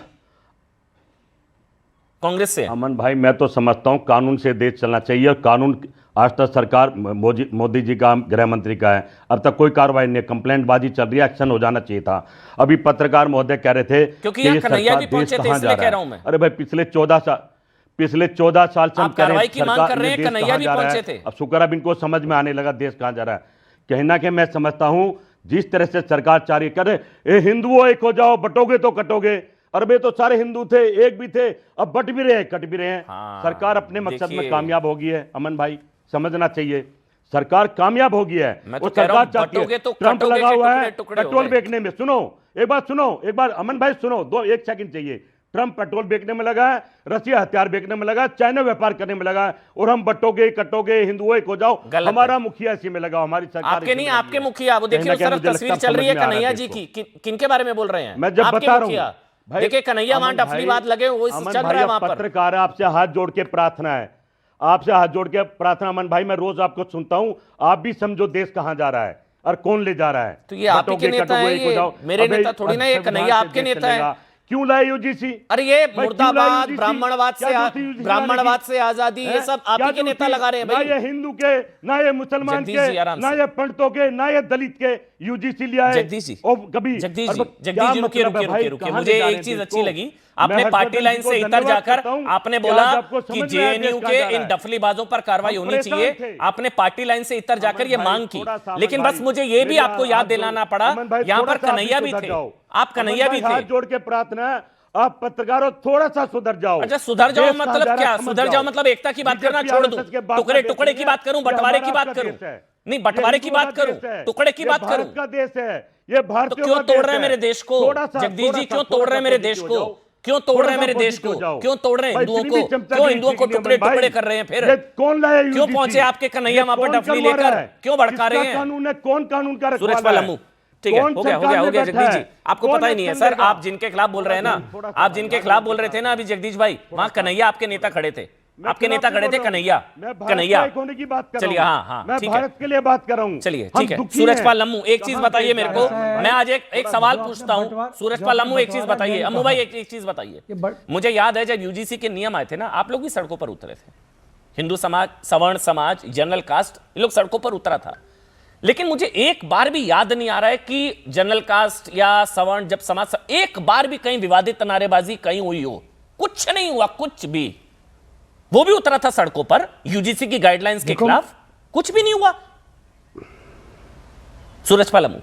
कांग्रेस से। अमन भाई मैं तो समझता हूं कानून से देश चलना चाहिए, और कानून आज तक सरकार मोदी जी का, गृह मंत्री का है, अब तक कोई कार्रवाई नहीं, कंप्लेंटबाजी चल रही है, एक्शन हो जाना चाहिए था। अभी पत्रकार महोदय कह रहे थे क्योंकि यहाँ कन्हैया भी पहुंचे थे, इसलिए कह रहा हूं मैं। अरे भाई पिछले 14 साल से आप कार्रवाई की मांग कर रहे हैं, कन्हैया भी पहुंचे थे। अब शुक्र अब इनको समझ में आने लगा देश कहां जा रहा है। कहीं ना कहीं मैं समझता हूं जिस तरह से सरकार चाह रही करे, हिंदुओं एक हो जाओ, बटोगे तो कटोगे, अरबे तो सारे हिंदू थे, एक भी थे, अब बट भी रहे हैं, कट भी रहे हैं। सरकार अपने मकसद में कामयाब होगी है, अमन भाई समझना चाहिए, सरकार कामयाब होगी है। मैं तो कह रहा हूं, बटोगे तो ट्रंप लगा हुआ है टुकड़े पेट्रोल बेचने में। सुनो एक बार अमन भाई सुनो, एक सेकंड चाहिए। ट्रंप पेट्रोल बेचने में लगा है, रसिया हथियार बेचने में लगा है, चाइना व्यापार करने में लगा है, और हम बटोगे कटोगे, हिंदुओं एक हो जाओ, हमारा मुखिया इसी में लगा, हमारी सरकार आपके नहीं, आपके मुखिया। वो देखिए उस तरफ तस्वीर चल रही है कन्हैया जी की, किनके बारे में बोल रहे हैं? मैं जब बता रहा हूं देखिए कन्हैया वहां डफलीबाज लगे, वो चल रहा है वहां पर। पत्रकार आपसे हाथ जोड़ के प्रार्थना है, आपसे हाथ जोड़ के प्रार्थना अमन भाई, मैं रोज आपको सुनता हूं, आप भी समझो देश कहां जा रहा है और कौन ले जा रहा है। तो ये आप ही के नेता है, ये मेरे नेता थोड़ी ना, ये कन्हैया आपके नेता है। क्यों लाए यूजीसी? अरे ये मुर्दाबाद, ब्राह्मणवाद से आजादी, ये सब आप ही के नेता लगा रहे हैं भाई। ना ये हिंदू के, ना ये मुसलमान के, ना ये पंडितों के, ना ये दलित के यूजीसी लिया है। जगदीश जी रुकिए, मुझे एक चीज अच्छी लगी, आपने पार्टी लाइन से इतर जाकर आपने बोला कि जेएनयू के इन डफलीबाजों पर कार्रवाई होनी चाहिए, आपने पार्टी लाइन से इतर जाकर ये मांग की। लेकिन बस मुझे ये भी आपको याद दिलाना पड़ा, यहाँ पर कन्हैया भी थे, आप कन्हैया भी थे। हाथ जोड़ के प्रार्थना, आप पत्रकारों थोड़ा सा सुधर जाओ। अच्छा सुधर जाओ मतलब क्या? सुधर जाओ मतलब एकता की बात करना छोड़ दूं, टुकड़े टुकड़े की बात करूं, बंटवारे की बात करूं? नहीं, बंटवारे की बात करूं, टुकड़े की बात करूं? का देश है ये, भारत क्यों तोड़ रहे हैं मेरे देश को? जगदीश जी क्यों तोड़ रहे हैं मेरे देश को? क्यों तोड़ रहे हैं मेरे देश को? क्यों तोड़ रहे हैं हिंदुओं को? क्यों हिंदुओं को टुकड़े टुकड़े कर रहे हैं? फिर कौन लाए? क्यों पहुंचे आपके कन्हैया वहां पर डफली लेकर? क्यों भड़का रहे हैं? कानून है, कौन कानून का सूरज पाल लम्बू, ठीक है, हो गया जगदीश जी, आपको पता ही नहीं है सर, आप जिनके खिलाफ बोल रहे हैं ना, आप जिनके खिलाफ बोल रहे थे ना अभी जगदीश भाई, वहां कन्हैया आपके नेता खड़े थे, आपके नेता खड़े थे कन्हैया। चलिए हाँ मैं भारत के लिए बात कर रहा हूँ। चलिए ठीक है, सूरज पाल लम्बू एक चीज बताइए मेरे को, मैं आज एक सवाल पूछता हूँ। सूरज पाल लम्बू एक चीज बताइए, अम्मू भाई एक चीज बताइए। मुझे याद है जब यूजीसी के नियम आए थे ना, आप लोग भी सड़कों पर उतरे थे, हिंदू समाज, सवर्ण समाज, जनरल कास्ट, ये लोग सड़कों पर उतरा था। लेकिन मुझे एक बार भी याद नहीं आ रहा है कि जनरल कास्ट या सवर्ण, जब समाज, एक बार भी कहीं विवादित नारेबाजी कहीं हुई हो? कुछ नहीं हुआ, कुछ भी। वो भी उतरा था सड़कों पर यूजीसी की गाइडलाइंस के खिलाफ, कुछ भी नहीं हुआ। सूरज पाल लम्बू,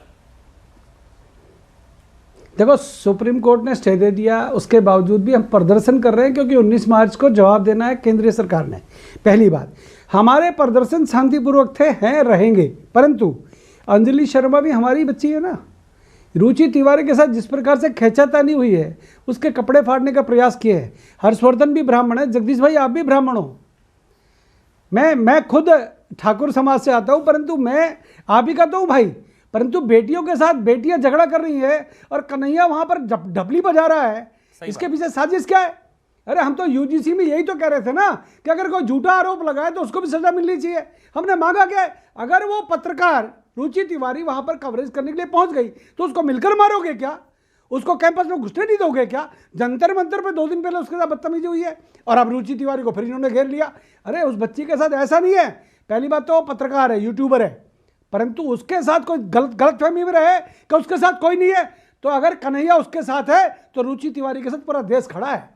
देखो सुप्रीम कोर्ट ने स्टे दे दिया, उसके बावजूद भी हम प्रदर्शन कर रहे हैं क्योंकि 19 मार्च को जवाब देना है केंद्रीय सरकार ने। पहली बात, हमारे प्रदर्शन शांतिपूर्वक थे, हैं, रहेंगे, परंतु अंजलि शर्मा भी हमारी बच्ची है ना। रुचि तिवारी के साथ जिस प्रकार से खींचातानी हुई है, उसके कपड़े फाड़ने का प्रयास किए है। हर्षवर्धन भी ब्राह्मण है, जगदीश भाई आप भी ब्राह्मण हो, मैं खुद ठाकुर समाज से आता हूं, परंतु मैं आप ही कहता हूं भाई, परंतु बेटियों के साथ बेटियां झगड़ा कर रही है और कन्हैया वहां पर ढपली बजा रहा है, इसके पीछे साजिश क्या है? अरे हम तो यूजीसी में यही तो कह रहे थे ना कि अगर कोई झूठा आरोप लगाए तो उसको भी सजा मिलनी चाहिए। हमने मांगा क्या है? अगर वो पत्रकार रुचि तिवारी वहां पर कवरेज करने के लिए पहुंच गई तो उसको मिलकर मारोगे क्या? उसको कैंपस में घुसने नहीं दोगे क्या? जंतर मंतर पे 2 दिन पहले उसके साथ बदतमीजी हुई है और अब रुचि तिवारी को फिर इन्होंने घेर लिया। अरे उस बच्ची के साथ ऐसा नहीं है, पहली बात तो वो पत्रकार है, यूट्यूबर है, परंतु उसके साथ कोई गलतफहमी में रहे कि उसके साथ कोई नहीं है, तो अगर कन्हैया उसके साथ है तो रुचि तिवारी के साथ पूरा देश खड़ा है।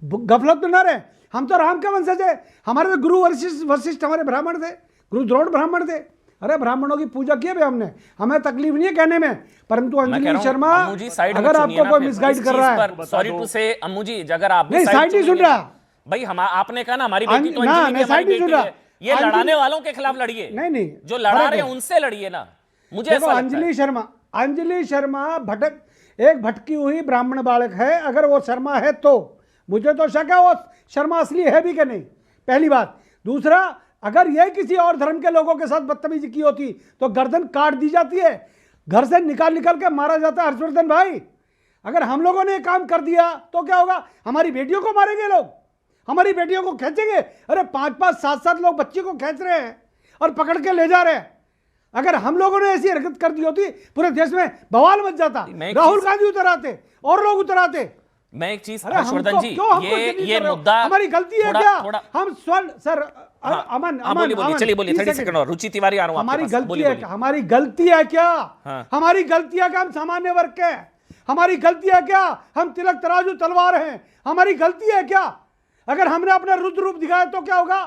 गफलत में न रहे, हम तो राम के वंशज है, हमारे तो गुरु वशिष्ठ हमारे ब्राह्मण थे, गुरु द्रोण ब्राह्मण थे। अरे ब्राह्मणों की पूजा की है हमने, हमें तकलीफ नहीं है कहने में, परंतु अंजलि शर्मा अगर आपको कोई मिसगाइड कर रहा है, सॉरी टू से अम्मू जी, अगर आप नहीं साइड नहीं सुन रहा भाई, हम आपने कहा ना हमारी बेटी तो अंजलि भी हमारी बेटी है, ये लड़ाने वालों के खिलाफ लड़िए, नहीं जो लड़ा रहे हैं उनसे लड़िए ना। मुझे ऐसा अंजलि शर्मा एक भटकी हुई ब्राह्मण बालक है, अगर वो शर्मा है तो मुझे तो शक है वो शर्मा असली है भी कि नहीं, पहली बात। दूसरा, अगर यह किसी और धर्म के लोगों के साथ बदतमीजी की होती तो गर्दन काट दी जाती है, घर से निकाल के मारा जाता है। हर्षवर्धन भाई, अगर हम लोगों ने काम कर दिया तो क्या होगा? हमारी बेटियों को मारेंगे लोग, हमारी बेटियों को खींचेंगे। अरे 5-5, 7-7 लोग बच्ची को खींच रहे हैं और पकड़ के ले जा रहे हैं। अगर हम लोगों ने ऐसी हरकत कर दी होती पूरे देश में बवाल मच जाता, राहुल गांधी उतर आते और लोग उतर आते। मैं एक चीज हर्षवर्धन जी, ये मुद्दा हमारी गलती है क्या? हम स्वर्ण सर बोलिए, चलिए बोलिए, 30 सेकंड और। रुचि तिवारी आ रहा हूं, हमारी गलती है क्या? हमारी गलती है क्या? हमारी गलती है क्या? हम सामान्य वर्ग के, हमारी गलती है क्या? हम तिलक तराजू तलवार हैं, हमारी गलती है क्या? अगर हमने अपना रुद्र रूप दिखाया तो क्या होगा?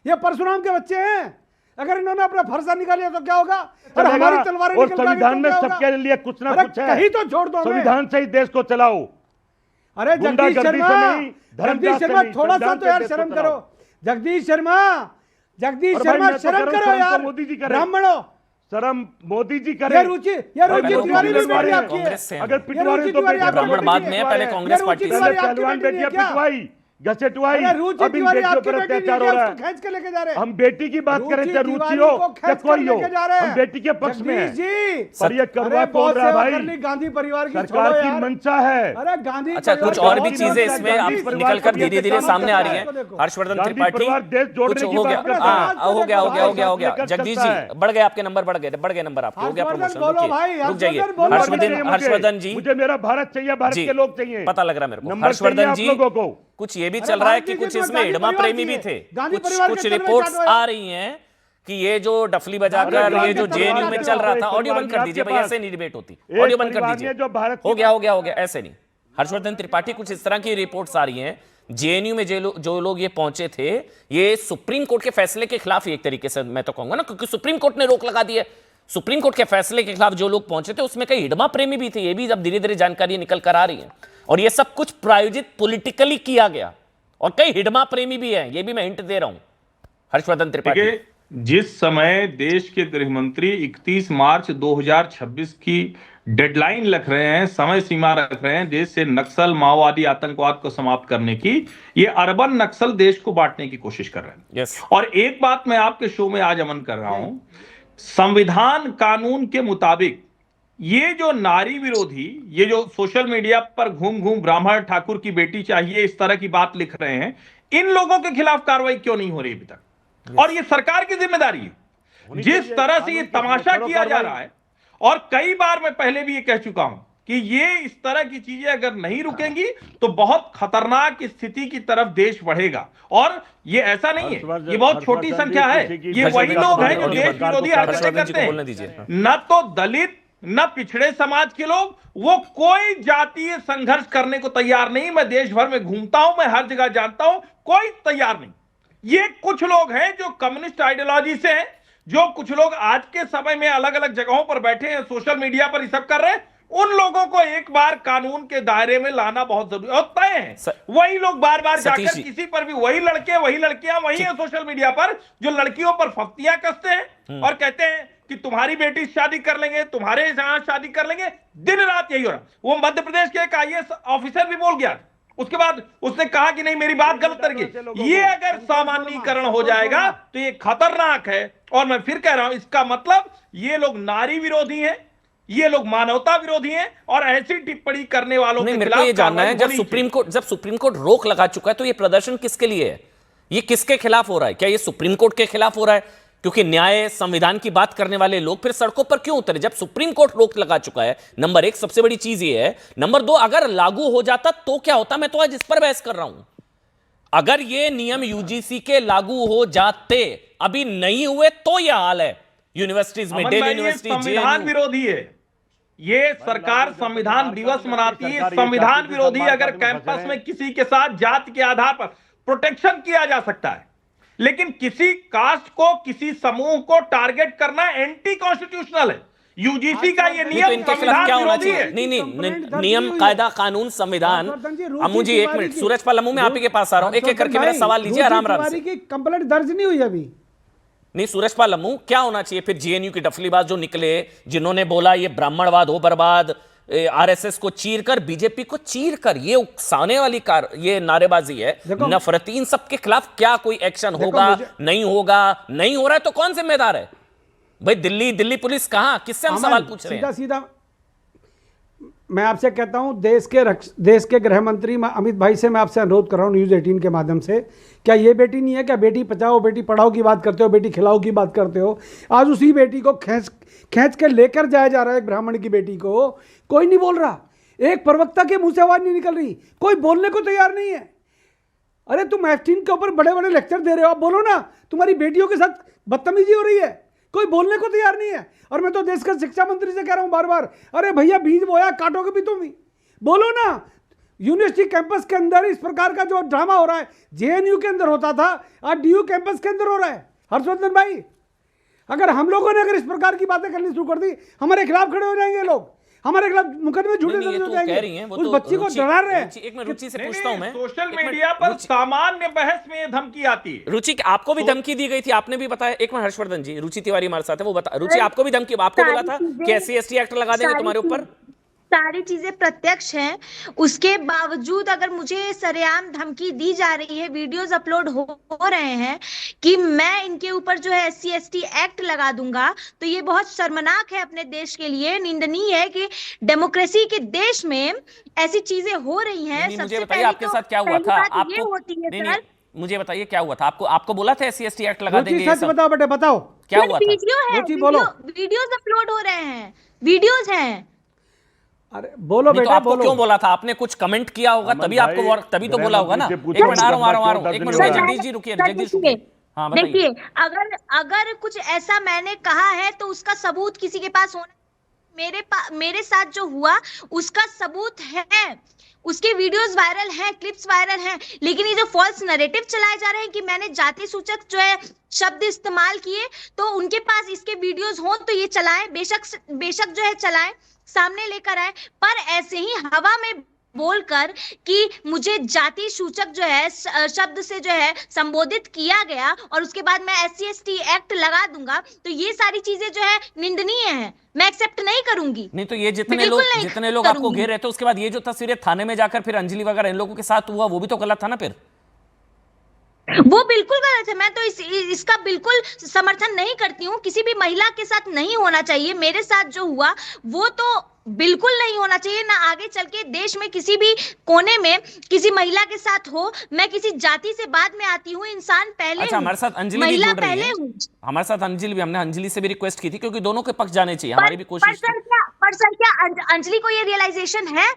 ये परशुराम के बच्चे हैं, अगर इन्होंने अपना फरसा निकालिया तो क्या होगा? और हमारी तलवारें निकल जाएंगी संविधान में तो क्या सबके लिए कुछ ना कुछ है, कहीं तो छोड़ दो, संविधान से ही देश को चलाओ। अरे जगदीश शर्मा थोड़ा सा तो यार शर्म करो। जगदीश शर्मा शर्म करो यार, मोदी जी करे, ब्राह्मणों शर्म मोदी जी करे। ये रुचि तिवारी कांग्रेस से अगर पिटवारी तो ब्राह्मण बाद में है, पहले कांग्रेस पार्टी से। पहलवान बेटियां पिटवाई, घसीटुआई, अब इन बेटियों पर अत्याचार हो रहा है, खींच के लेके जा रहे हैं। हम बेटी की बात करें चाहे रुचि हो या कोई हो, हम बेटी के पक्ष में हैं। पर ये करवा बोल रहा है भाई, गांधी परिवार की सरकार की मंशा है। अरे गांधी, अच्छा, कुछ और भी चीजें इसमें आप निकलकर धीरे धीरे सामने आ रही हैं। हर्षवर्धन त्रिपाठी, कुछ हो गया। जगदीश जी बढ़ गए, आपके नंबर बढ़ गए नंबर आपके, हो गया प्रमोशन। रुक जाइए हर्षवर्धन जी, मुझे मेरा भारत चाहिए, भारत के लोग चाहिए, पता लग रहा है मेरे को। हर्षवर्धन जी, कुछ ये भी चल रहा है कि कुछ इसमें हिडमा प्रेमी भी थे, कुछ रिपोर्ट्स आ रही हैं कि ये जो डफली बजाकर ये जो जेएनयू में चल रहा था, ऑडियो बंद कर दीजिए भाई, ऐसे नहीं डिबेट होती, ऑडियो बंद कर दीजिए। हो गया, ऐसे नहीं। हर्षवर्धन त्रिपाठी, कुछ इस तरह की रिपोर्ट्स आ रही हैं, जेएनयू में जो लोग ये पहुंचे थे, ये सुप्रीम कोर्ट के फैसले के खिलाफ ही एक तरीके से मैं तो कहूंगा ना, क्योंकि सुप्रीम कोर्ट ने रोक लगा दी है। सुप्रीम कोर्ट के फैसले के खिलाफ जो लोग पहुंचे थे उसमें कई हिडमा प्रेमी भी थे, ये भी अब धीरे धीरे जानकारी निकल कर आ रही है। और ये सब कुछ प्रायोजित पॉलिटिकली किया गया, और कई हिडमा प्रेमी भी हैं, ये भी मैं हिंट दे रहा हूं। हर्षवर्धन त्रिपाठी, जिस समय देश के गृह मंत्री 31 मार्च 2026 की डेडलाइन रख रहे हैं, समय सीमा रख रहे हैं देश से नक्सल, माओवादी, आतंकवाद को समाप्त करने की, ये अर्बन नक्सल देश को बांटने की कोशिश कर रहे हैं। yes. और एक बात मैं आपके शो में आज अमन कर रहा हूं, संविधान कानून के मुताबिक ये जो नारी विरोधी, ये जो सोशल मीडिया पर घूम ब्राह्मण ठाकुर की बेटी चाहिए इस तरह की बात लिख रहे हैं, इन लोगों के खिलाफ कार्रवाई क्यों नहीं हो रही अभी तक? और ये सरकार की जिम्मेदारी है। जिस तरह से ये तमाशा किया जा रहा है, और कई बार मैं पहले भी ये कह चुका हूं कि ये इस तरह की चीजें अगर नहीं रुकेंगी तो बहुत खतरनाक स्थिति की तरफ देश बढ़ेगा। और ये ऐसा नहीं है, ये बहुत छोटी संख्या है, ये वही लोग हैं जो देश विरोधी हरकतें करते हैं। न तो दलित, न पिछड़े समाज के लोग, वो कोई जातीय संघर्ष करने को तैयार नहीं। मैं देश भर में घूमता हूं, मैं हर जगह जानता हूं, कोई तैयार नहीं। ये कुछ लोग हैं जो कम्युनिस्ट आइडियोलॉजी से हैं, जो कुछ लोग आज के समय में अलग अलग जगहों पर बैठे हैं, सोशल मीडिया पर ये सब कर रहे हैं। उन लोगों को एक बार कानून के दायरे में लाना बहुत जरूरी और तय है। वही लोग बार बार जाकर किसी पर भी, वही लड़के वही लड़कियां वही है सोशल मीडिया पर, जो लड़कियों पर फफ्तियां कसते हैं और कहते हैं कि तुम्हारी बेटी शादी कर लेंगे, तुम्हारे यहां शादी कर लेंगे। दिन रात यही हो रहा। वो मध्य प्रदेश के एक IAS ऑफिसर भी बोल गया, उसके बाद उसने कहा कि नहीं मेरी बात गलत करके। ये अगर सामान्यीकरण हो जाएगा तो ये खतरनाक है। और मैं फिर कह रहा हूं, इसका मतलब ये लोग नारी विरोधी हैं, ये लोग मानवता विरोधी हैं, और ऐसी टिप्पणी करने वालों के खिलाफ ये जानना है, जब सुप्रीम कोर्ट रोक लगा चुका है तो ये प्रदर्शन किसके लिए है? ये किसके खिलाफ हो रहा है? क्या ये सुप्रीम कोर्ट के खिलाफ हो रहा है? क्योंकि न्याय, संविधान की बात करने वाले लोग फिर सड़कों पर क्यों उतरे जब सुप्रीम कोर्ट रोक लगा चुका है? नंबर 1 सबसे बड़ी चीज ये है। नंबर 2, अगर लागू हो जाता तो क्या होता? मैं तो आज इस पर बहस कर रहा हूं। अगर ये नियम UGC के लागू हो जाते, अभी नहीं हुए, तो यह हाल है यूनिवर्सिटीज में, डेली यूनिवर्सिटी, संविधान विरोधी है। ये सरकार संविधान दिवस मनाती है। संविधान विरोधी अगर कैंपस में किसी के साथ जाति के आधार पर प्रोटेक्शन किया जा सकता है, लेकिन किसी कास्ट को, किसी समूह को टारगेट करना एंटी कॉन्स्टिट्यूशनल है। यूजीसी का ये तो नियम इनके खिलाफ संविधान क्या होना विरोधी चाहिए? है। नहीं, नियम, कायदा, कानून, संविधान। अमू जी, एक मिनट, सूरजपाल अमू, मैं आप ही के पास आ रहा हूं, एक एक करके मेरा सवाल लीजिए आराम से। की कंप्लेंट दर्ज नहीं हुई अभी। नहीं, सूरजपाल अमू, क्या होना चाहिए फिर? जेएनयू की डफलीबाज जो निकले, जिन्होंने बोला ये ब्राह्मणवाद हो बर्बाद, आरएसएस को चीरकर, बीजेपी को चीरकर, ये उकसाने वाली ये नारेबाजी है, नफरती, इन सब के खिलाफ क्या कोई एक्शन होगा? नहीं होगा? नहीं हो रहा है तो कौन जिम्मेदार है भाई? दिल्ली पुलिस कहां? किससे हम सवाल पूछ रहे हैं? सीधा मैं आपसे कहता हूं, देश के गृह मंत्री अमित भाई से मैं आपसे अनुरोध कर रहा हूं न्यूज़ 18 के माध्यम से, क्या ये बेटी नहीं है? क्या बेटी बचाओ बेटी पढ़ाओ की बात करते हो, बेटी खिलाओ की बात करते हो? आज उसी बेटी को खींच के लेकर जाया जा रहा है, एक ब्राह्मण की बेटी को। कोई नहीं बोल रहा, एक प्रवक्ता के मुंह से आवाज नहीं निकल रही, कोई बोलने को तैयार नहीं है। अरे तुम F-18 के ऊपर बड़े बड़े लेक्चर दे रहे हो, आप बोलो ना। तुम्हारी बेटियों के साथ बदतमीजी हो रही है, कोई बोलने को तैयार नहीं है। और मैं तो देश के शिक्षा मंत्री से कह रहा हूं बार बार, अरे भैया बीज बोया, काटोगे भी तुम ही, बोलो ना। यूनिवर्सिटी कैंपस के अंदर इस प्रकार का जो ड्रामा हो रहा है, जेएनयू के अंदर होता था, आज डीयू कैंपस के अंदर हो रहा है। हर्षवर्धन भाई, अगर हम लोगों ने अगर इस प्रकार की बातें करनी शुरू कर दी, हमारे खिलाफ खड़े हो जाएंगे लोग, हमारे खिलाफ मुकदमे झूठे दर्ज हो जाएंगे। उस बच्ची को डरा रहे हैं। एक मिनट रुचि से पूछता हूं मैं, सोशल मीडिया पर सामान्य बहस में ये धमकी आती है। रुचि, आपको भी धमकी दी गई थी, आपने भी बताया। एक मिनट, हर्षवर्धन जी, रुचि तिवारी हमारे साथ है, वो बता। रुचि, आपको भी धमकी, आपको बोला था कि SC/ST एक्ट लगा देंगे तुम्हारे ऊपर? सारी चीजें प्रत्यक्ष हैं, उसके बावजूद अगर मुझे सरेआम धमकी दी जा रही है, वीडियोस अपलोड हो रहे हैं कि मैं इनके ऊपर जो है SC/ST एक्ट लगा दूंगा, तो ये बहुत शर्मनाक है अपने देश के लिए, निंदनीय है कि डेमोक्रेसी के देश में ऐसी चीजें हो रही हैं। मुझे बताइए आपके साथ क्या हुआ था? आपको होती है सर, मुझे बताइए क्या हुआ था? आपको बोला था SC/ST एक्ट लगा देंगे? सच बताओ बेटे, बताओ क्या हुआ था? वीडियो है, वीडियोस अपलोड हो रहे हैं, वीडियोस हैं। अरे बोलो बेटा, तो आपको बोलो। क्यों बोला था? आपने कुछ कमेंट किया होगा, तभी आपको, तभी तो बोला होगा ना। एक मिनट, आ रहा हूं, एक मिनट, जगदीश जी रुकिए, जगदीश रुकिए। हाँ, देखिए, अगर कुछ ऐसा मैंने कहा है तो उसका सबूत किसी के पास होना। मेरे साथ जो हुआ उसका सबूत है, उसके वीडियोस वायरल हैं, क्लिप्स वायरल हैं। लेकिन ये जो फॉल्स नैरेटिव चलाए जा रहे हैं कि मैंने जाति सूचक जो है शब्द इस्तेमाल किए, तो उनके पास इसके वीडियोस हों तो ये चलाएं, बेशक जो है चलाएं, सामने लेकर आए। पर ऐसे ही हवा में बोलकर कि मुझे जाति सूचक जो है शब्द से जो है संबोधित किया गया और उसके बाद मैं SC/ST एक्ट लगा दूंगा, तो ये सारी चीजें जो है निंदनीय है, मैं एक्सेप्ट नहीं करूंगी। नहीं तो ये जितने लोग आपको घेर रहे थे, उसके बाद ये जो तस्वीरें थाने में जाकर फिर अंजलि वगैरह इन लोगों के साथ हुआ, वो भी तो गलत था ना? फिर वो बिल्कुल गलत है। मैं तो इसका बिल्कुल समर्थन नहीं करती हूँ। किसी भी महिला के साथ नहीं होना चाहिए। मेरे साथ जो हुआ वो तो बिल्कुल नहीं होना चाहिए, ना आगे चल के देश में किसी भी कोने में किसी महिला के साथ हो। मैं किसी जाति से बाद में आती हूँ, इंसान पहले। अच्छा, हमारे साथ अंजलि भी जुड़ रही है। हमारे साथ अंजलि भी, हमने अंजलि से भी रिक्वेस्ट की थी, क्योंकि दोनों के पक्ष जाने चाहिए, हमारी भी कोशिश। पर सर, क्या अंजलि को ये रियलाइजेशन है